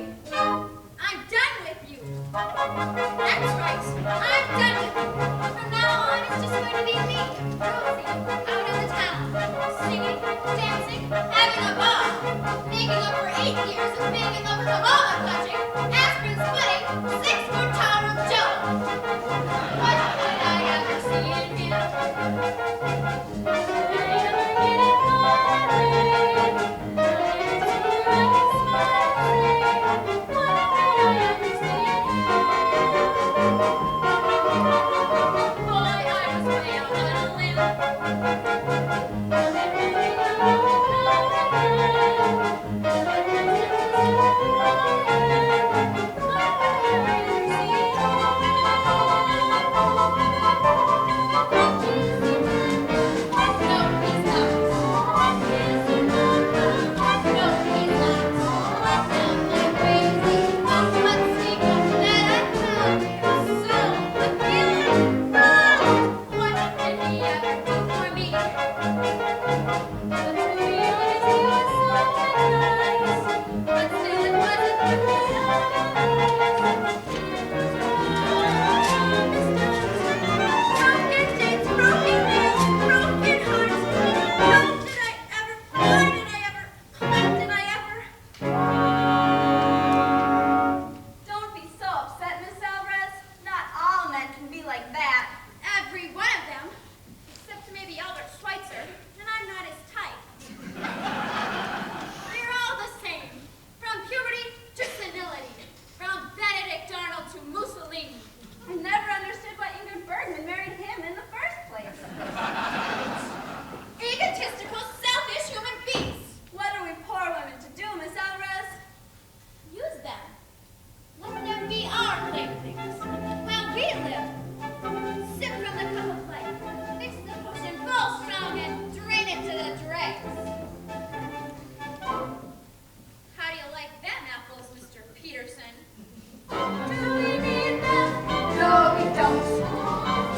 I'm done with you. That's right, I'm done with you. From now on, it's just going to be me, Rosie, out in the town, singing, dancing, having a ball, making up for 8 years of being in love with a mama clutching, aspirin splitting, 6-foot tower of Joe. What did I ever see in him? Did I ever get it right? Don't be so upset, Miss Alvarez. Not all men can be like that. Every one of them. Except maybe Albert Schweitzer, and I'm not his type. We're all the same. From puberty to senility. From Benedict Arnold to Mussolini. I never understood why Ingrid Bergman married him in the first place. Egotistical, selfish human beings. What are we poor women to do, Miss Alvarez? Use them. Let them be our playthings. While we live. Sip from the cup of life. Mix the potion full strong and drain it to the dregs. How do you like them apples, Mr. Peterson? Do we need them? No, we don't.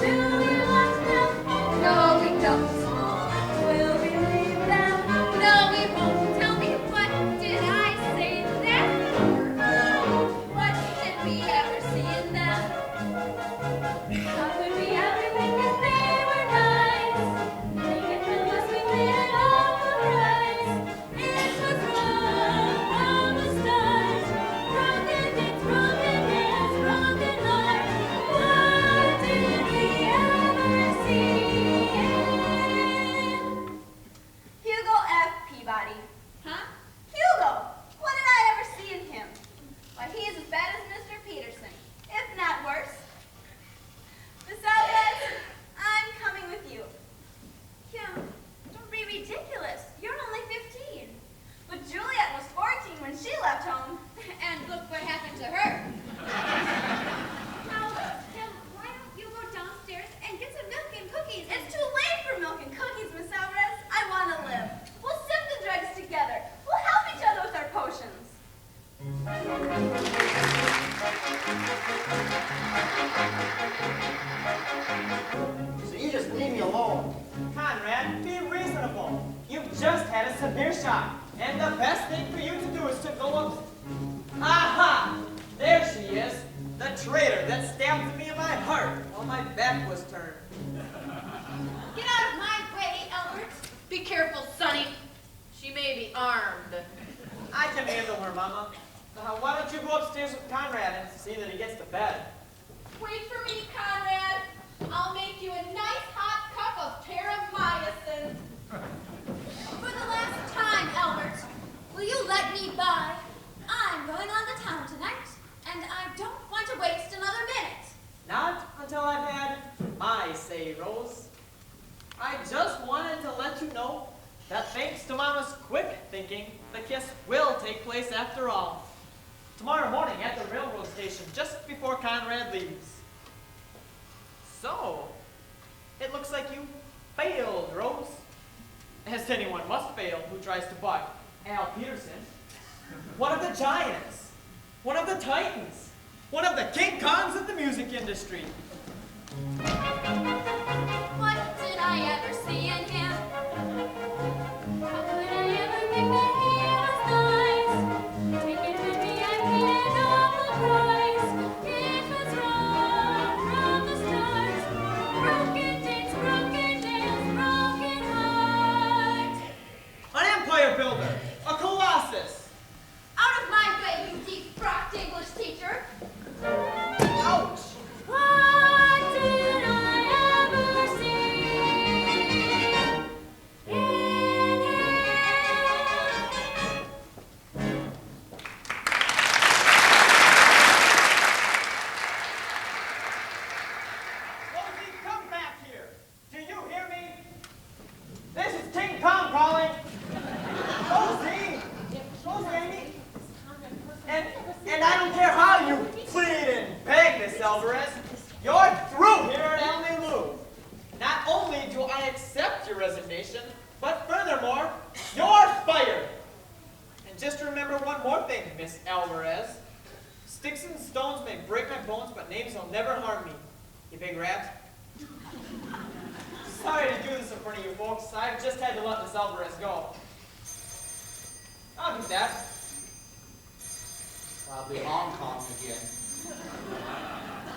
Do we want them? No, we don't. Will we leave them? No, we won't. Tell me, what did I say that for? What did we ever see in them? How could we ever think that they were nice? They can tell us we made it all for price. It was wrong from the start. Broken things, broken hands, broken heart. What did we ever see in Hugo F. Peabody? Huh? Hugo! What did I ever see in him? Why, he is as bad as Mr. Peterson, if not worse. Miss Alvarez, I'm coming with you. Kim, don't be ridiculous. You're only 15. But Juliet was 14 when she left home. And look what happened to her. Now, Kim, why don't you go downstairs and get some milk and cookies? It's too late for milk and cookies, Miss Alvarez. I want to live. We'll sip the drugs together. We'll help each other with our potions. So you just leave me alone. Conrad, be reasonable. You've just had a severe shock, and the best thing for you to do is to go up. Aha! There she is, the traitor that stabbed me in my heart while my back was turned. Get out of my way, Albert. Be careful, Sonny. She may be armed. I can handle her, Mama. Why don't you go upstairs with Conrad and see that he gets to bed? Wait for me, Conrad. I'll make you a nice hot cup of terramycin. For the last time, Albert, will you let me by? I'm going on the town tonight, and I don't want to waste another minute. Not until I've had my say, Rose. I just wanted to let you know that thanks to Mama's quick thinking, thinking, the kiss will take place after all. Tomorrow morning at the railroad station, just before Conrad leaves. So, it looks like you failed, Rose. As anyone must fail who tries to buy Al Peterson, one of the giants, one of the titans, one of the King Kongs of the music industry. What did I ever see in him? How could I ever think that he was nice? Take it with me and pay an awful price. It was wrong from the start. Broken dates, broken nails, broken heart. An empire builder, a colossus. Out of my way, you deep-frocked English teacher. Ouch! What did I ever see in him? Rosie, come back here. Do you hear me? This is King Kong calling. Rosie! Rosie, Amy? And I don't care how you plead and beg, Miss Alvarez. You're through here at Alvarez. Not only do I accept your resignation, but furthermore, you're fired. And just remember one more thing, Miss Alvarez. Sticks and stones may break my bones, but names will never harm me. You big rat. Sorry to do this in front of you folks. I've just had to let Miss Alvarez go. I'll do that. Probably Hong Kong again.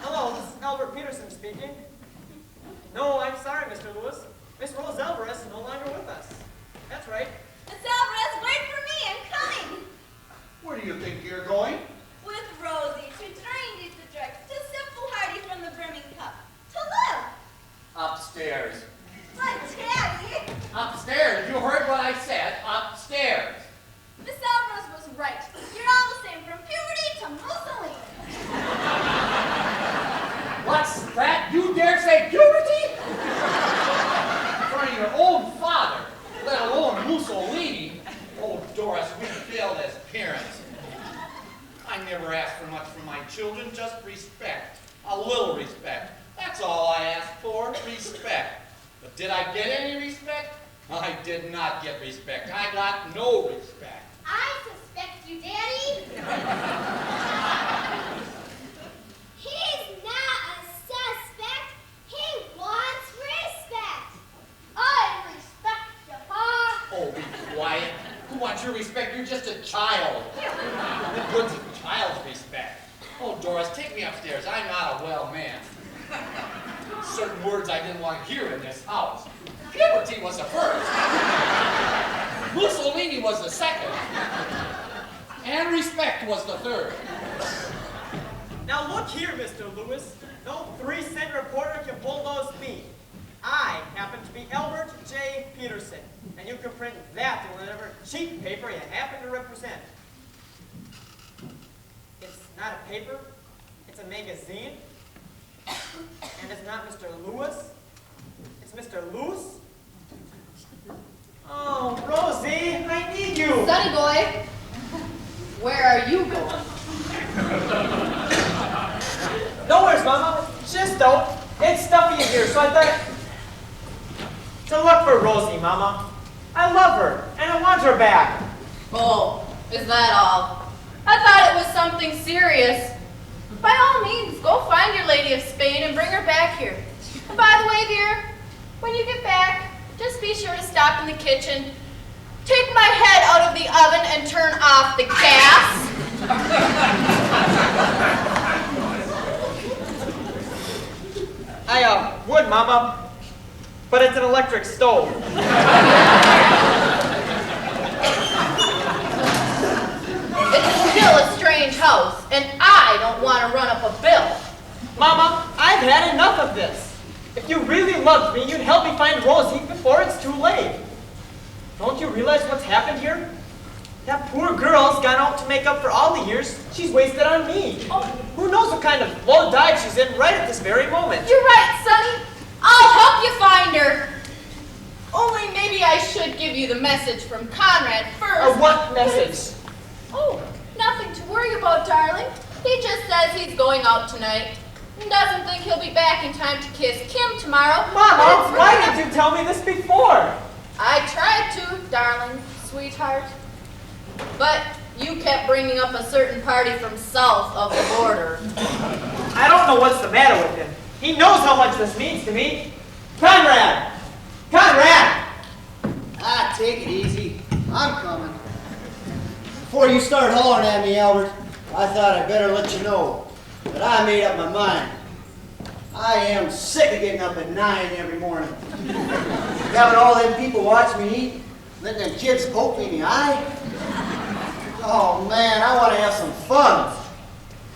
Hello, this is Albert Peterson speaking. No, I'm sorry, Mr. Lewis. Miss Rose Alvarez is no longer with us. That's right. Miss Alvarez, wait for me. I'm coming. Where do you think you're going? With Rosie to drain these distracts, to simple hearty from the brimming cup. To live. Upstairs. But Daddy, Upstairs. You heard what I said. Upstairs. Miss Alvarez was right. You're all the same from puberty to Mussolini. What's that? You dare say puberty? In front of your own father, let alone Mussolini. Oh, Doris, we failed as parents. I never asked for much from my children, just respect. A little respect. That's all I asked for, respect. But did I get any respect? I did not get respect. I got no respect. I suspect you, Daddy. He's not a suspect. He wants respect. I respect you, Pa. Oh, be quiet. Who wants your respect? You're just a child. What good's a child's respect? Oh, Doris, take me upstairs. I'm not a well man. Certain words I didn't want to hear in this house. Puberty was the first. Mussolini was the second. And respect was the third. Now look here, Mr. Lewis. No 3-cent reporter can bulldoze me. I happen to be Albert J. Peterson, and you can print that in whatever cheap paper you happen to represent. It's not a paper, it's a magazine. And it's not Mr. Lewis, it's Mr. Loose. Oh, Rosie, I need you. Sonny boy, where are you going? Nowhere's, Mama. Just out. It's stuffy in here, so I thought to look for Rosie, Mama. I love her, and I want her back. Oh, is that all? I thought it was something serious. By all means, go find your Lady of Spain and bring her back here. And by the way, dear, when you get back, just be sure to stop in the kitchen, take my head out of the oven and turn off the gas. I would, Mama, but it's an electric stove. It's still a strange house, and I don't want to run up a bill. Mama, I've had enough of this. If you really loved me, you'd help me find Rosie before it's too late. Don't you realize what's happened here? That poor girl's gone out to make up for all the years she's wasted on me. Oh, who knows what kind of low dive she's in right at this very moment. You're right, Sonny. I'll help you find her. Only maybe I should give you the message from Conrad first. what message? Oh, nothing to worry about, darling. He just says he's going out tonight. And doesn't think he'll be back in time to kiss Kim tomorrow. Mama, why did you tell me this before? I tried to, darling, sweetheart. But you kept bringing up a certain party from south of the border. I don't know what's the matter with him. He knows how much this means to me. Conrad! Conrad! Ah, take it easy. I'm coming. Before you start hollering at me, Albert, I thought I'd better let you know that I made up my mind. I am sick of getting up at 9 every morning. Having all them people watch me eat, letting them kids poke me in the eye. Oh man, I want to have some fun.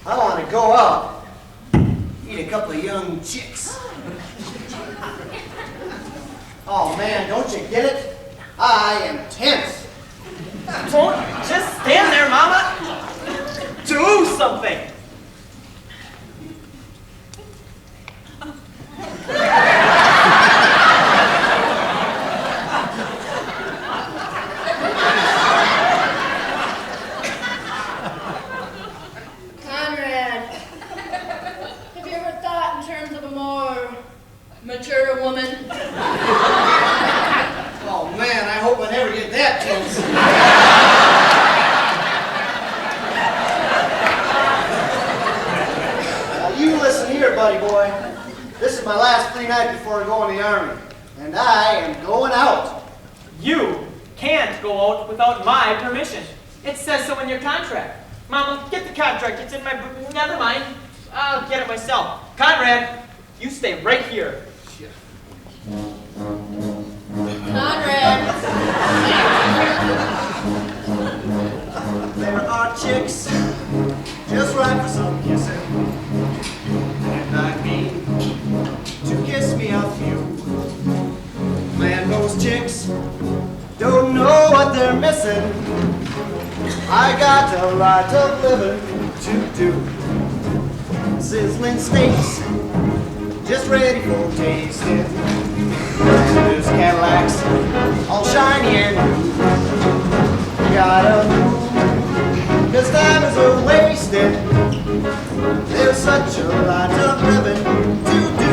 I want to go out, eat a couple of young chicks. Oh man, don't you get it? I am tense. Don't just stand there, Mama. Do something. Conrad, have you ever thought in terms of a more mature woman? Oh man, I hope I never get that tense. Now you listen here, buddy boy. This is my last free night before I go in the Army. And I am going out. You can't go out without my permission. It says so in your contract. Mama, get the contract. It's in my... Never mind. I'll get it myself. Conrad, you stay right here. Conrad. There are chicks just right for some kissing. And I mean to kiss me a few. Man, those chicks don't know what they're missing. I got a lot of living to do. Sizzling steaks, just ready for tasting. And there's Cadillacs, all shiny and new. Gotta move, 'cause time is a-wasted. There's such a lot of living to do.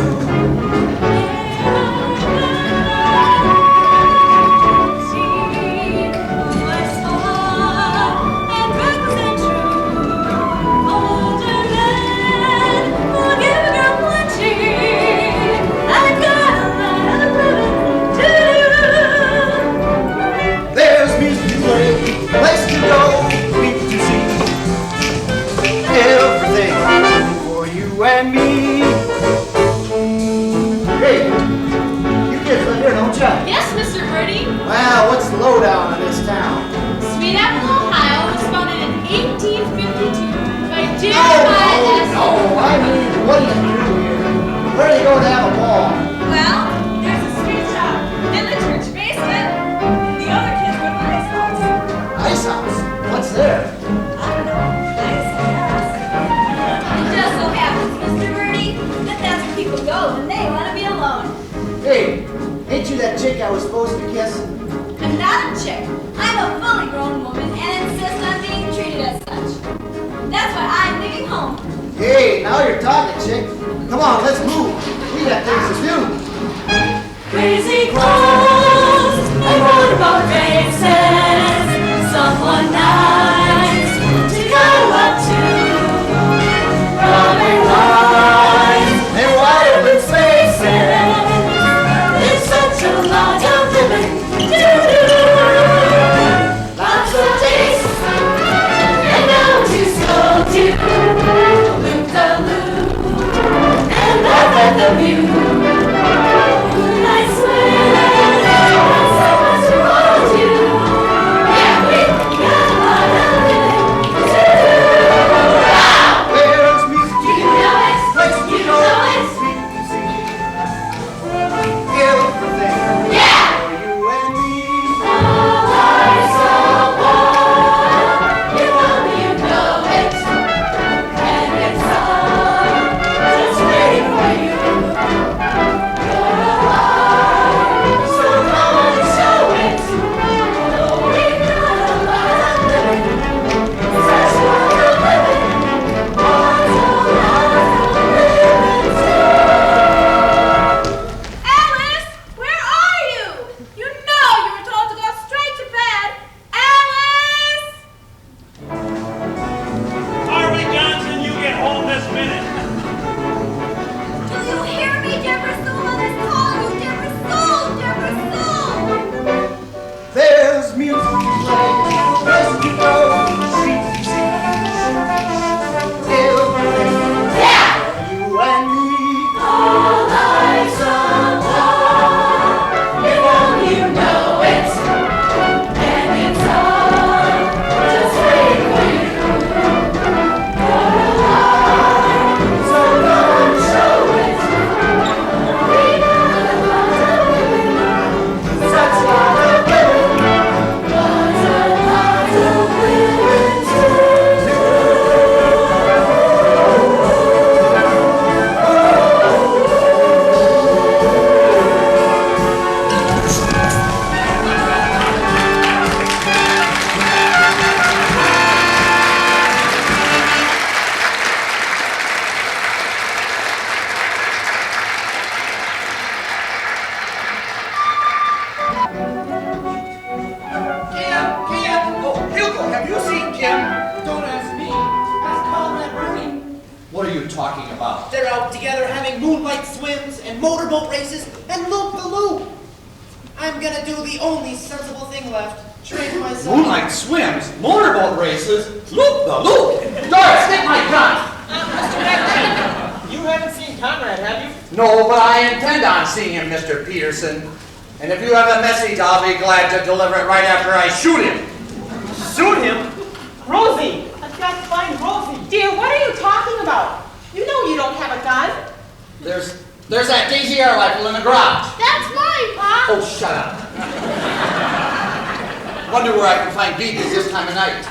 Place to go, meet to see. Everything for you and me. Hey, you kids live here, don't ya? Yes, Mr. Birdie. Wow, what's the lowdown in this town? Sweet Apple, Ohio was founded in 1852 by No, Jeremiah S. no, I mean, what do you do here? Where do you go to have a ball? Well, there's a sweet shop in the church basement. The other kids go to the ice house. Ice house? What's there? I don't know. Nice, yes. It just so happens, Mr. Birdie, that that's where people go when they want to be alone. Hey, ain't you that chick I was supposed to kiss? I'm not a chick. I'm a fully grown woman and insist on being treated as such. That's why I'm leaving home. Hey, now you're talking, chick. Come on, let's move. We got things to do. Crazy clothes and motorboat races. Someone nice to go up to. Robin lines And wide open spaces. There's such a lot of living to do. Lots of taste and now to slow to loop the loop and laugh at the view. I swear there's so much to want to do. talking about? They're out together having moonlight swims and motorboat races and loop-the-loop. I'm gonna do the only sensible thing left. Train myself. Moonlight swims, motorboat races, loop the loop. Doris, get my gun. Mr. MacAfee, you haven't seen Conrad, have you? No, but I intend on seeing him, Mr. Peterson. And if you have a message, I'll be glad to deliver it right after I shoot him. Shoot him? Rosie! I've got to find Rosie. Dear, what are you talking about? You know you don't have a gun. There's that Daisy air rifle in the garage. That's mine, Pop. Oh, shut up. Wonder where I can find BBs this time of night.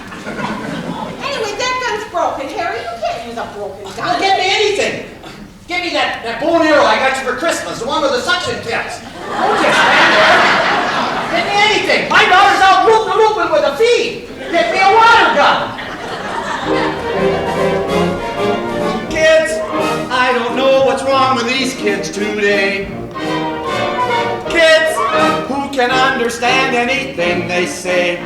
Anyway, that gun's broken, Harry. You can't use a broken Well, gun. get me anything. Give me that bow and arrow I got you for Christmas, the one with the suction tips. Don't just stand there. Get me anything. My daughter's out looping with a feed. Get me a water gun. Kids, I don't know what's wrong with these kids today. Kids who can understand anything they say.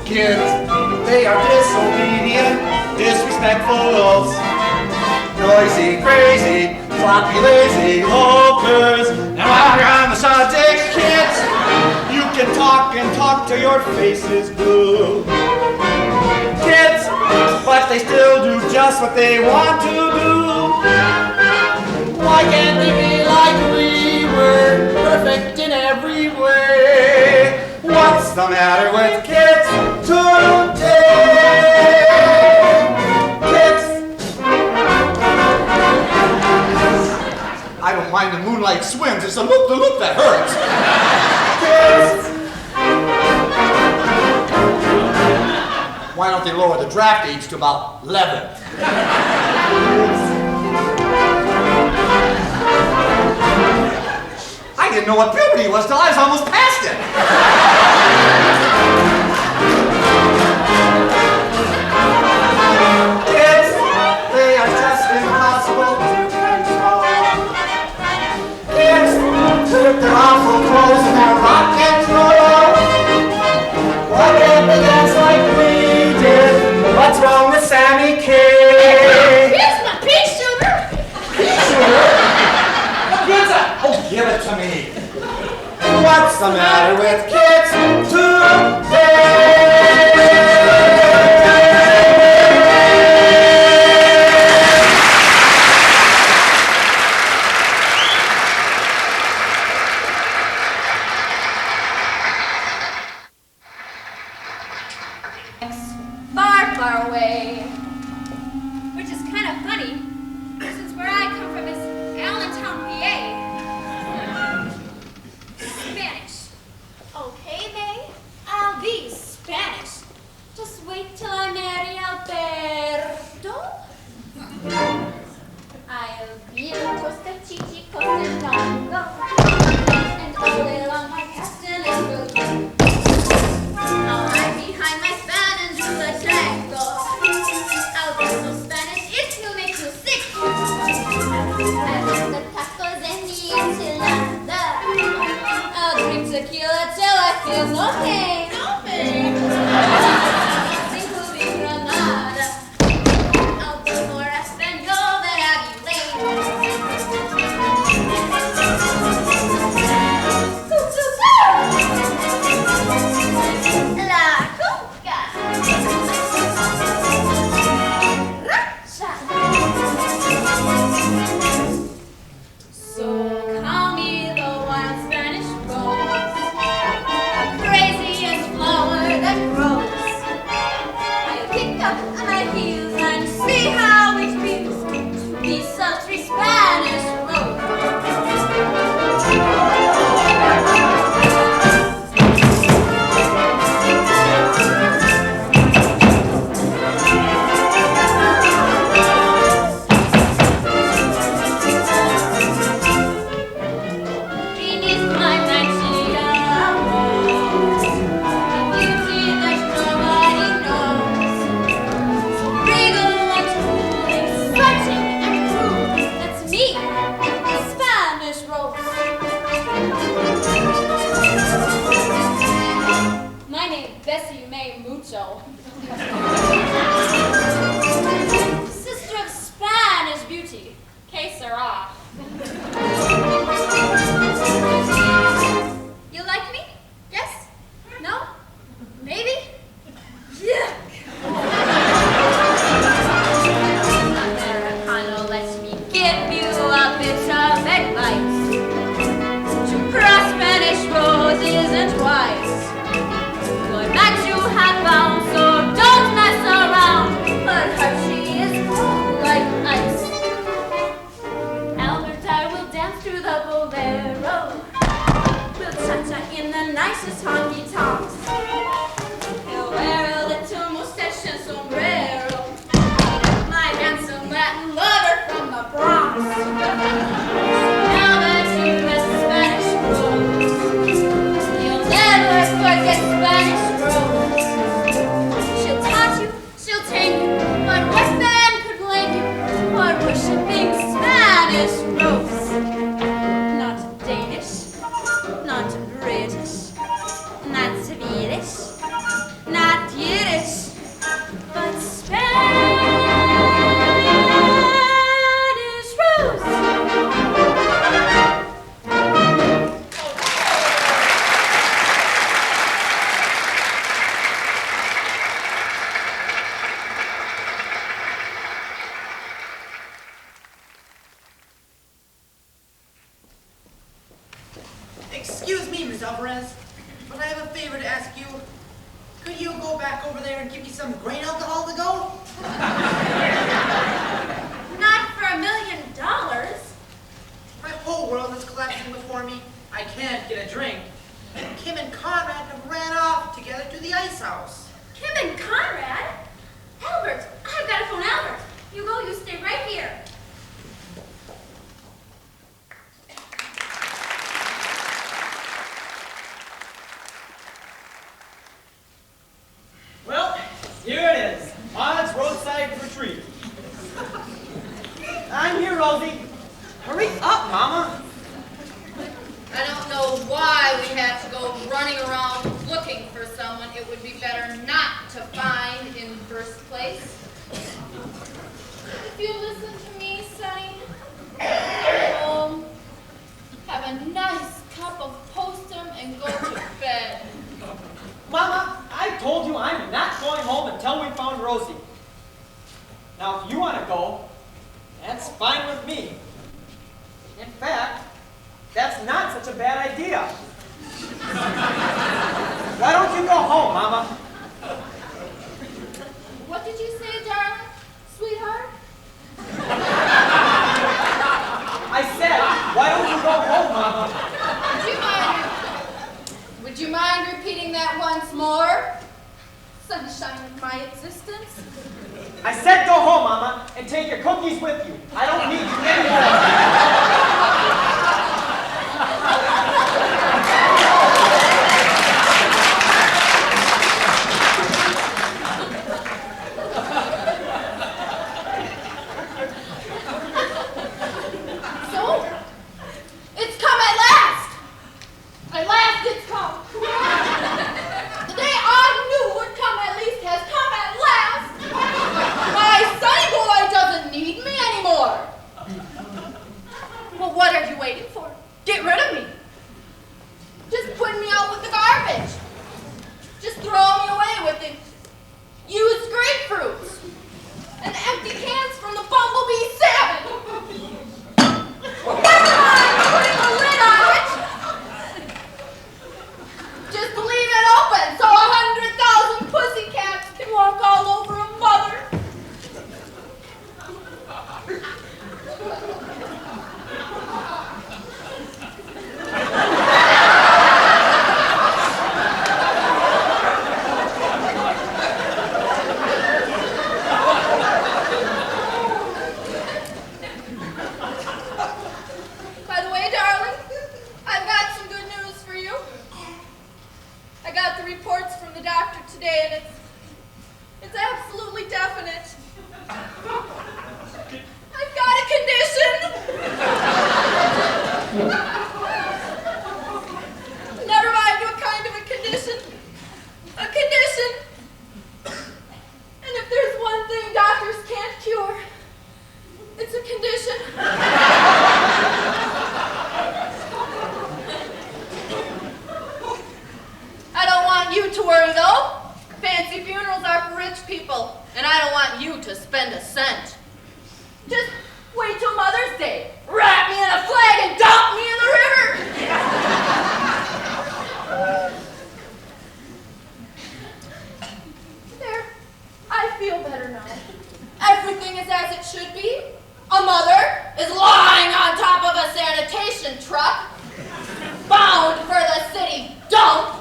Kids, they are disobedient, disrespectful, noisy, crazy, floppy, lazy, hopers. Now while you're on the subject, kids, you can talk and talk till your face is blue. Kids, but they still do just what they want to do. Why can't they be like we were, perfect in every way? What's the matter with kids today? Kids, I don't mind the moonlight swims, it's the loop that hurts. Kids, why don't they lower the draft age to about 11? I didn't know what puberty was till I was almost past it. Kids, they are just impossible to control. Kids, with their awful clothes and their rock and roll. Why can't they dance like we did? What's wrong with Sammy K? Here's my pea shooter. Pea shooter? What's that? Oh, give it to me. What's the matter with kids today? Far, far away. Which is kind of funny, since where I come from is Allentown, PA. Spanish. Okay, babe. I'll be Spanish. Just wait till I marry Alberto. I'll be the Costa Chichi, Costa Blanco. And all day long my castanet will go. I'll hide behind my fan and do the tango. I'll be so Spanish, it will make you sick. I like the tacos and the enchilada. I'll drink tequila till I feel no pain. No pain. Think we'll be Granada. I'll be more Espanol than La Coca. Racha. So call me the wild Spanish rose, the craziest flower that grows. I'll pick up my heels and see how it feels to be sultry Spanish rose. Beneath my Manchilla rose, a beauty that nobody knows. So regal and cool, exciting and cool. That's me, the Spanish rose. My name Bessie May Mucho. Sister of flash his honky-tonks. He'll wear a little mustache and sombrero. My handsome Latin lover from the Bronx. Now that you miss Spanish rose, you'll never forget Spanish rose. She'll taunt you, she'll tame you, but what man could blame you for worshiping Spanish rose? Not Danish, not British, not Swedish, not Yiddish, but Spanish rose. Excuse me, Miss Alvarez, but I have a favor to ask you. Could you go back over there and give me some grain alcohol to go? Not for $1 million. My whole world is collapsing before me. I can't get a drink. Kim and Conrad have ran off together to the ice house. Kim and Conrad? Albert, I've got to phone Albert. Hugo, you stay right here. Well, here it is. Maud's roadside retreat. I'm here, Rosie. Hurry up, Mama. I don't know why we had to go running around looking for someone it would be better not to find in the first place. If you listen to me, Sonny, have a nice cup of postum and go to bed. Mama, I told you I'm not going home until we found Rosie. Now, if you want to go, that's fine with me. In fact, that's not such a bad idea. Why don't you go home, Mama? What did you say, darling? Sweetheart? I said, why don't you go home, Mama? Would you mind repeating that once more? Sunshine of my existence. I said go home, Mama, and take your cookies with you. I don't need you anymore. So, it's come at last. At last it's come. The day I knew would come at least has come at last. My sonny boy doesn't need me anymore. Well, what are you waiting for? Get rid of me. Just put me out with the garbage. Just throw me away with the used grapefruits and empty cans from the Bumblebee 7. Never mind putting a lid on it. Just leave it open so 100,000 pussycats can walk all over a mother. By the way, darling, I've got some good news for you. I got the reports from the doctor today, and it's absolutely definite. I've got a condition. Never mind what kind of a condition. A condition. And if there's one thing doctors can't cure, it's a condition. I don't want you to worry, though. Fancy funerals are for rich people, and I don't want you to spend a cent. Just wait till Mother's Day. Wrap me in a flag and dump me in the river. There, I feel better now. Everything is as it should be. A mother is lying on top of a sanitation truck, bound for the city dump.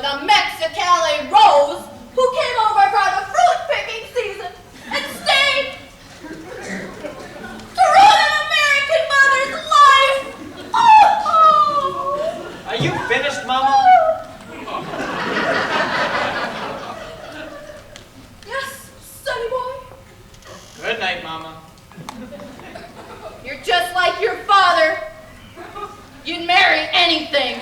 with a Mexicali Rose who came over for the fruit picking season and stayed to ruin an American mother's life. Oh. Are you finished, Mama? Yes, sonny boy. Good night, Mama. You're just like your father. You'd marry anything.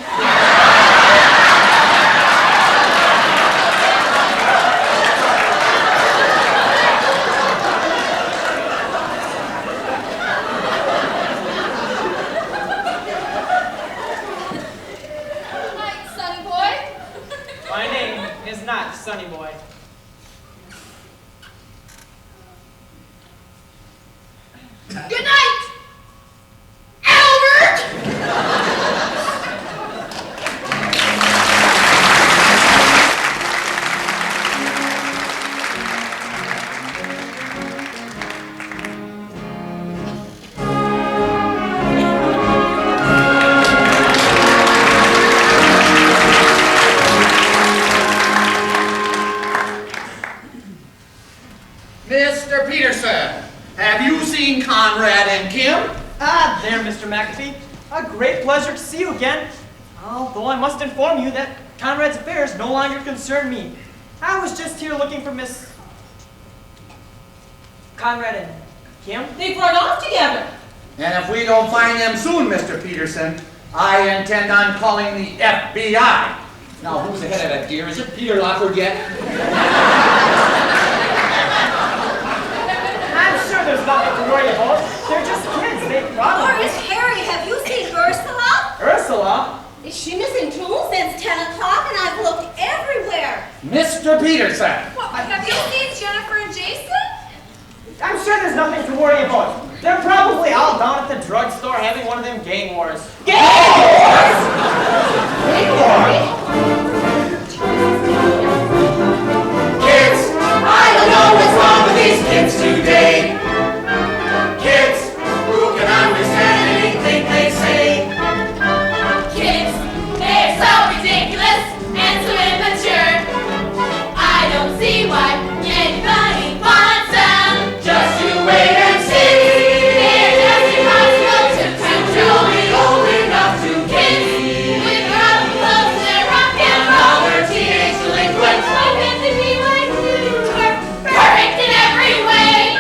Good night, sonny boy. My name is not Sonny Boy. Good night, Albert. Mr. Peterson, have you seen Conrad and Kim? Ah, there, Mr. MacAfee. A great pleasure to see you again. Although I must inform you that Conrad's affairs no longer concern me. I was just here looking for Miss Conrad and Kim. They've run off together. And if we don't find them soon, Mr. Peterson, I intend on calling the FBI. Now, who's the head of that gear? Is it Peter Lockwood yet? I'm sure there's nothing to worry about. They're just kids. They probably... Miss Harry, have you seen Ursula? Ursula? Is she missing too since 10 o'clock and I've looked everywhere? Mr. Peterson! Have you seen Jennifer and Jason? I'm sure there's nothing to worry about. They're probably all down at the drugstore having one of them gang wars. Gang wars? Gang wars? Kids, I don't know what's wrong with these kids today. Kids who can understand anything they say. Kids, they're so ridiculous and so immature. I don't see why anybody wants them. Just you wait and see. They're just impossible to control. Be old enough to Kids with rough clothes and their rock and roll. They're teenage delinquents. Why can't they be like you? We're perfect in every way.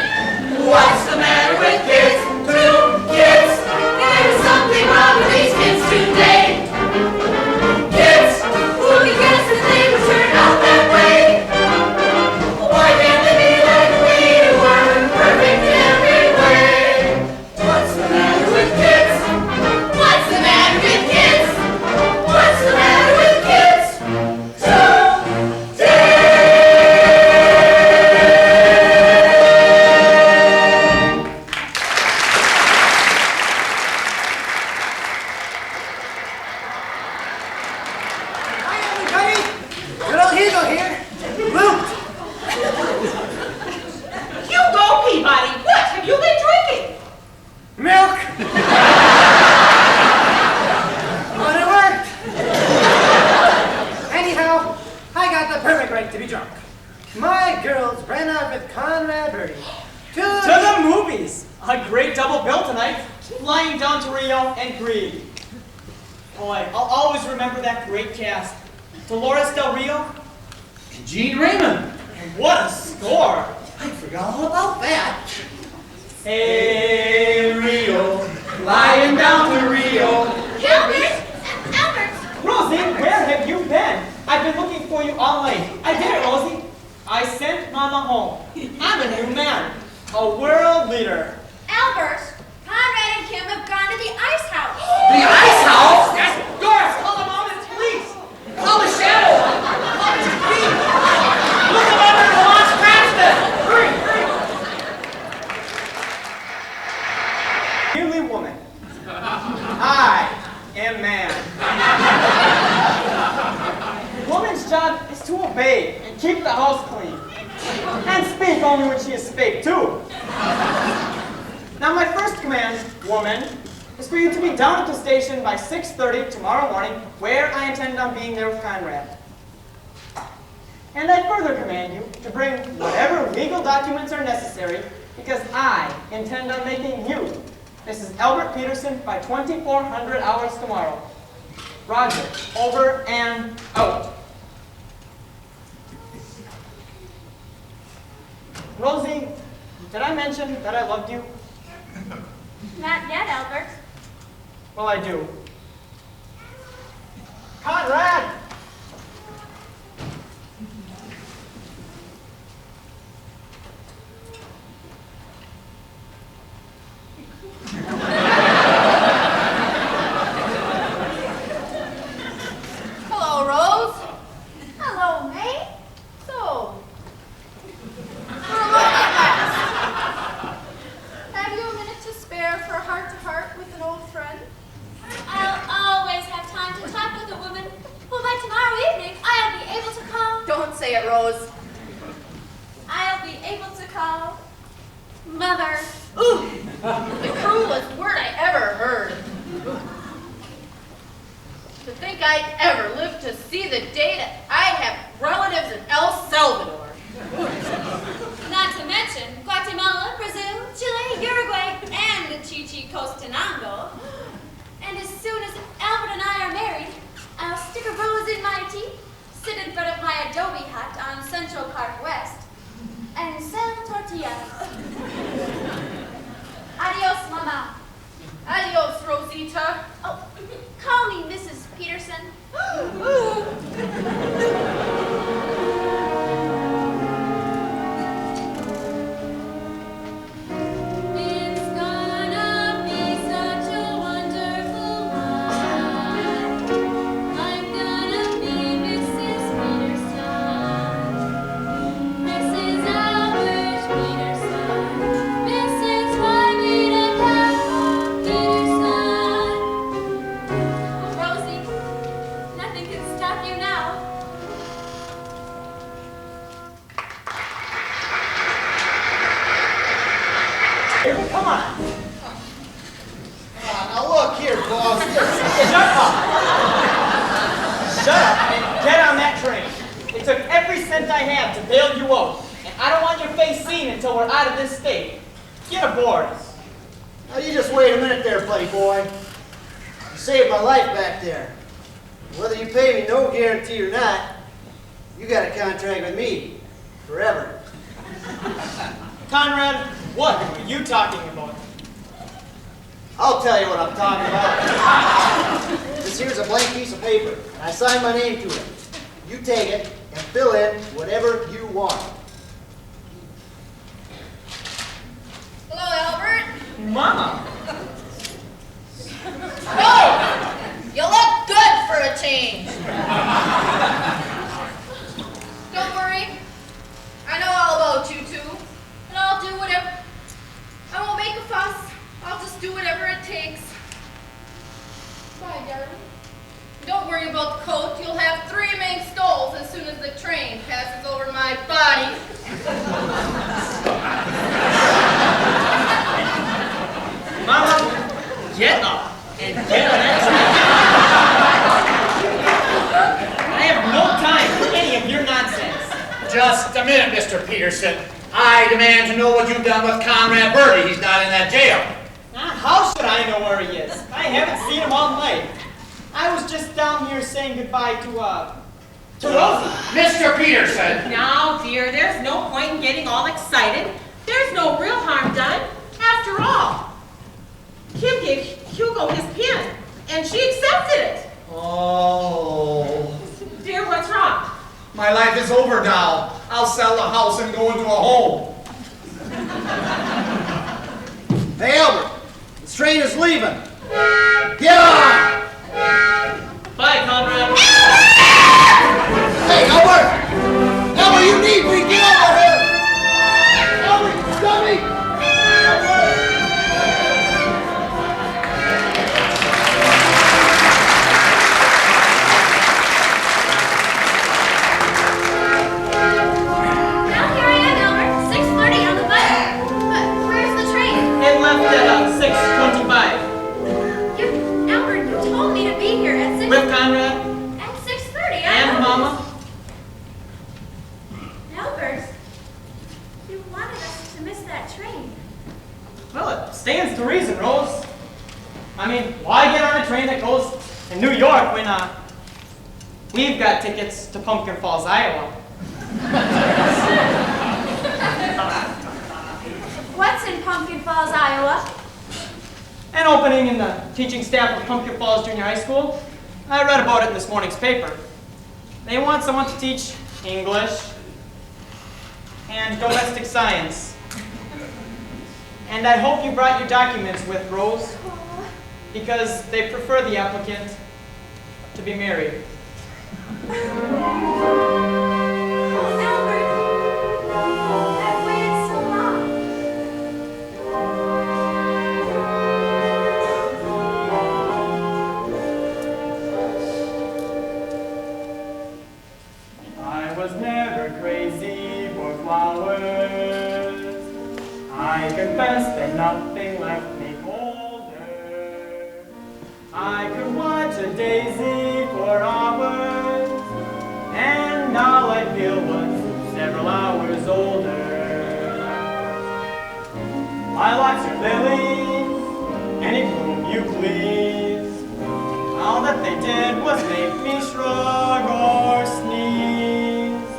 What's the matter with kids? Two kids. There's something wrong with these kids today. Kids. Who could guess that they would turn out that way? Why can't they be like we were? Perfect in every way. What's the matter with kids? What's the matter with kids? What's the matter with kids? Hi, everybody. Good old Hugo here. Loot. Hugo Peabody, what have you been drinking? Milk. But it worked. Anyhow, I got the perfect right to be drunk. My girls ran out with Conrad Birdie. To the movies! A great double bill tonight. Flying down to Rio and Greed. Boy, I'll always remember that great cast. Dolores Del Rio. Gene Raymond. And what a score! I forgot all about that. Hey, Rio, lying down to Rio. Albert! Albert! Rosie, where have you been? I've been looking for you all night. I did it, Rosie. I sent Mama home. I'm a new man. A world leader. Albert! Conrad and Kim have gone to the ice house. The ice house? Yes, Doris, call the mom and police. Call the shadow. Call the chief. Look them under the lost Cranston. Hurry, hurry. Merely woman. I am man. Woman's job is to obey and keep the house clean. And speak only when she is spake to. Now my first command, woman, is for you to be down at the station by 6:30 tomorrow morning, where I intend on being there with Conrad. And I further command you to bring whatever legal documents are necessary, because I intend on making you Mrs. Albert Peterson by 2400 hours tomorrow. Roger, over and out. Rosie, did I mention that I loved you? Not yet, Albert. Well, I do. Conrad! Hello, Rose. Hello, May. So, we're alone at last. Have you a minute to spare for heart-to-heart with an old friend? I'll always have time to talk with a woman who by tomorrow evening I'll be able to call. Don't say it, Rose. I'll be able to call Mother. Ooh, the cruelest word I ever heard. To think I'd ever live to see the day that I have relatives in El Salvador. Not to mention Guatemala, Brazil, Chile, Uruguay, and the Chichicostenango. And as soon as Albert and I are married, I'll stick a rose in my teeth, sit in front of my adobe hut on Central Park West, and sell tortillas. Adios, Mama. Adios, Rosita. Oh, call me Mrs. Peterson. It's gonna be such a wonderful life. I'm gonna be Mrs. Peterson. Mrs. Albert Peterson. Mrs. Juanita Peterson. Rosie, nothing can stop you now. Come on. Now look here, boss. Shut up. Shut up and get on that train. It took every cent I have to bail you out, and I don't want your face seen until we're out of this state. Get aboard. Now you just wait a minute there, buddy boy. You saved my life back there. Whether you pay me no guarantee or not, you got a contract with me forever. Conrad, what are you talking about? I'll tell you what I'm talking about. This here's a blank piece of paper, and I sign my name to it. You take it and fill in whatever you want. Hello, Albert. Mama. Oh, you look good for a change. Don't worry. I know all about you two. And I'll do whatever. I won't make a fuss. I'll just do whatever it takes. Bye, darling. Don't worry about the coat. You'll have 3 mink stoles as soon as the train passes over my body. Mama, get up and get on that train. I have no time for any of your nonsense. Just a minute, Mr. Peterson. I demand to know what you've done with Conrad Birdie. He's not in that jail. How should I know where he is? I haven't seen him all night. I was just down here saying goodbye to Rosie. Mr. Peterson! Now, dear, there's no point in getting all excited. There's no real harm done. After all, Kim gave Hugo his pin, and she accepted it. Oh. Dear, what's wrong? My life is over now. I'll sell the house and go into a home. Hey, Albert, this train is leaving. Get on! Bye, Conrad. Hey, Albert! Albert, you need me! Get over here! Albert, dummy! Now here I am, Albert. 6:30 on the button. But where's the train? It left at 6:25. Albert, you told We've got tickets to Pumpkin Falls, Iowa. What's in Pumpkin Falls, Iowa? An opening in the teaching staff of Pumpkin Falls Junior High School. I read about it in this morning's paper. They want someone to teach English and domestic science. And I hope you brought your documents with, Rose, because they prefer the applicant to be married. Oh, Albert, I've waited so long. I was never crazy for flowers. I confess that nothing left me colder. I could watch a daisy for hours, and all I feel was several hours older. Lilacs or lilies, any bloom you please. All that they did was make me shrug or sneeze.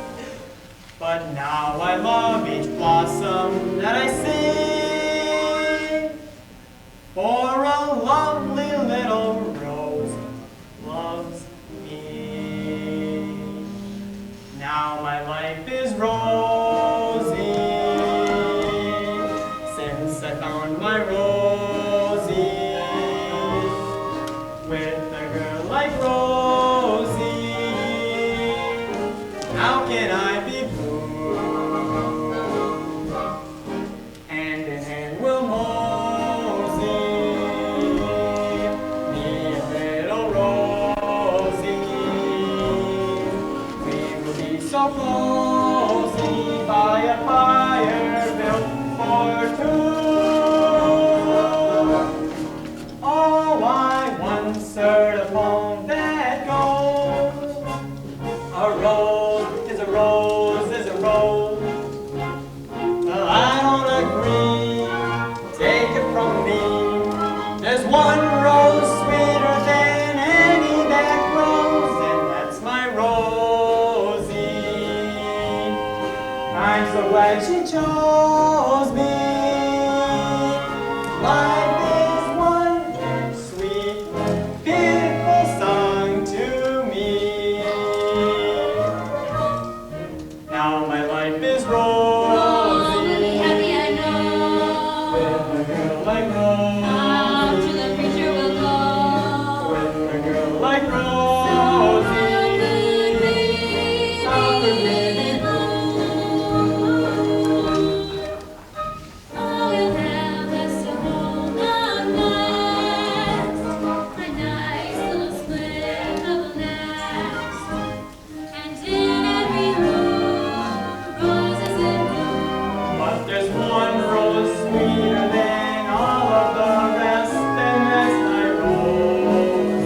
But now I love each blossom that I see, for a lovely little rose loves me. Now my life is rosy, since I found my Rosie. With a girl like Rosie, how can I be blue? Hand in hand we'll mosey, me and little Rosie. We will be so cozy by a fire built for two. Oh, I once heard a poem that goes, a rose is a rose is a rose. Well, I don't agree, take it from me. There's one rose sweeter than any that grows, and that's my Rosie. I'm so glad she chose me. Life is one sweet, beautiful song to me. Now my life is Oh, we'll be rosy, happy, I know. with a girl like Rosie. Off to the preacher we'll go. With a girl like How Rosie. could we How could we be be blue? Oh, we'll have us a home out west, a nice little split of a nest, and in every room roses in bloom. But there's one rose sweeter than all of the rest, and that's my Rosie.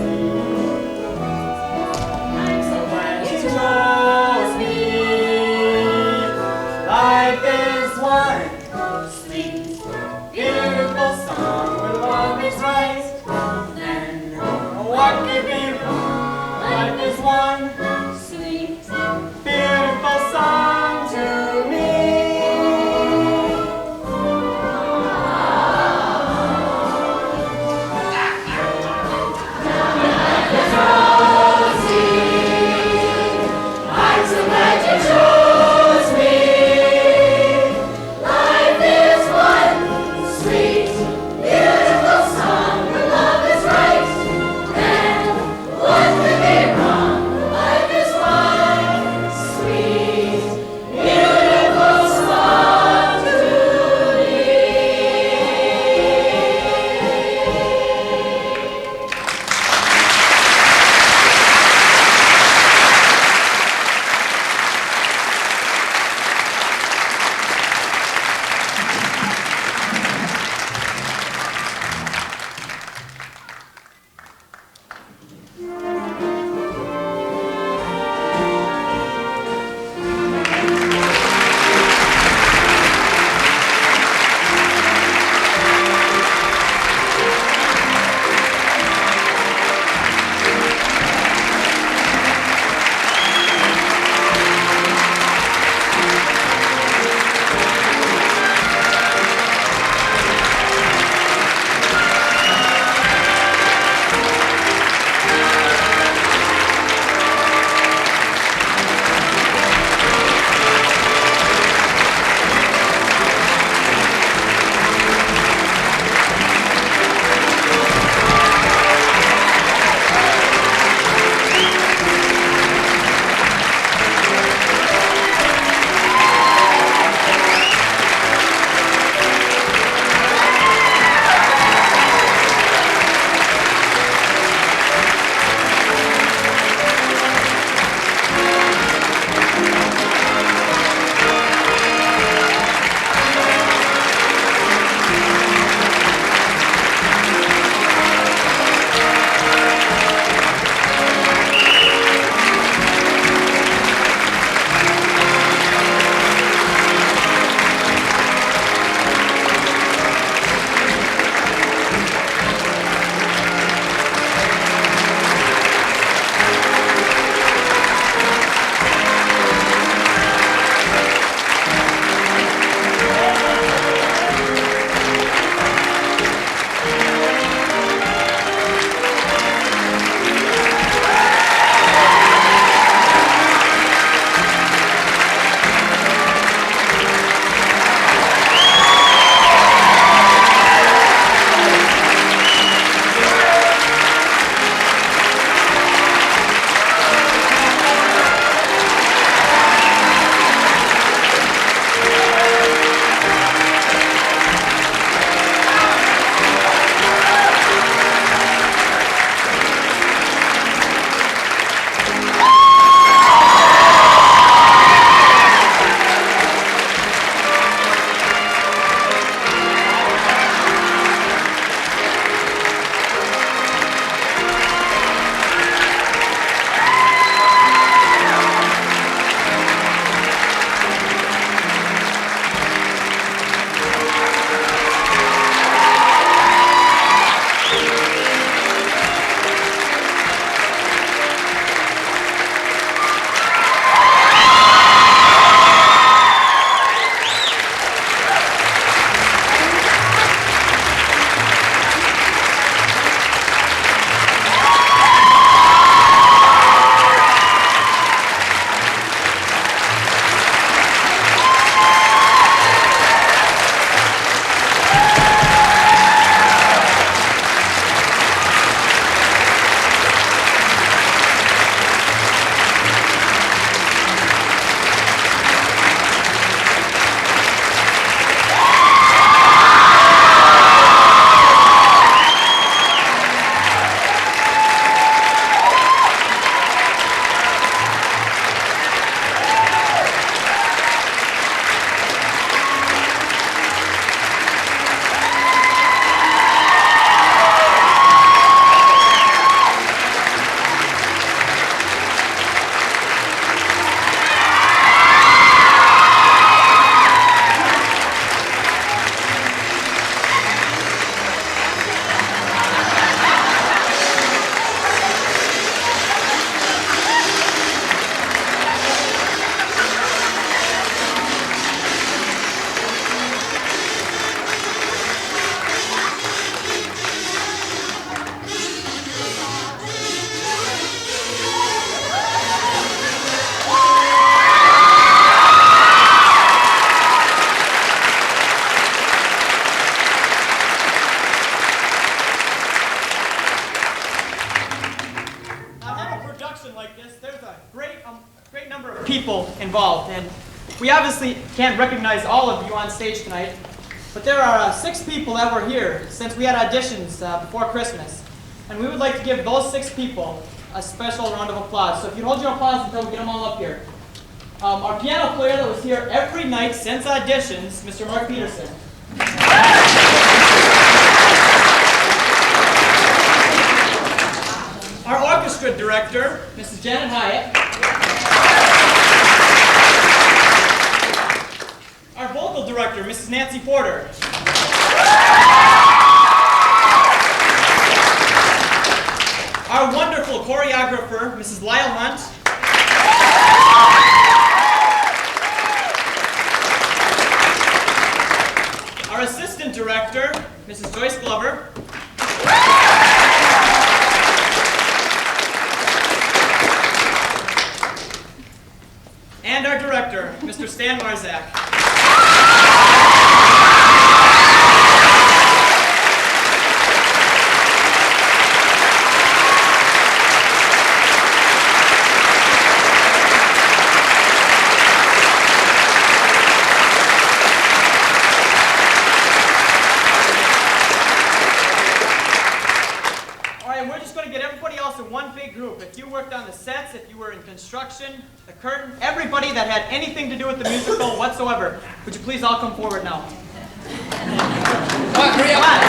I'm so glad she chose me. Life is one sweet, beautiful song where love is right. And what could be wrong? Life is one Sweet, beautiful song to me. I'm so glad you chose me. Life is one sweet, beautiful song where love is right. And what could be wrong? Life production like this, there's a great number of people involved, and we obviously can't recognize all of you on stage tonight, but there are 6 people that were here since we had auditions before Christmas, and we would like to give those 6 people a special round of applause. So if you hold your applause until we get them all up here. Our piano player that was here every night since auditions, Mr. Mark Peterson. Our orchestra director, Mrs. Janet Hyatt. Our vocal director, Mrs. Nancy Porter. Our wonderful choreographer, Mrs. Lyle Hunt. Our assistant director, Mrs. Joyce Glover. And our director, Mr. Stan Marczak. If you worked on the sets, if you were in construction, the curtain, everybody that had anything to do with the musical whatsoever, would you please all come forward now? Come on, hurry up.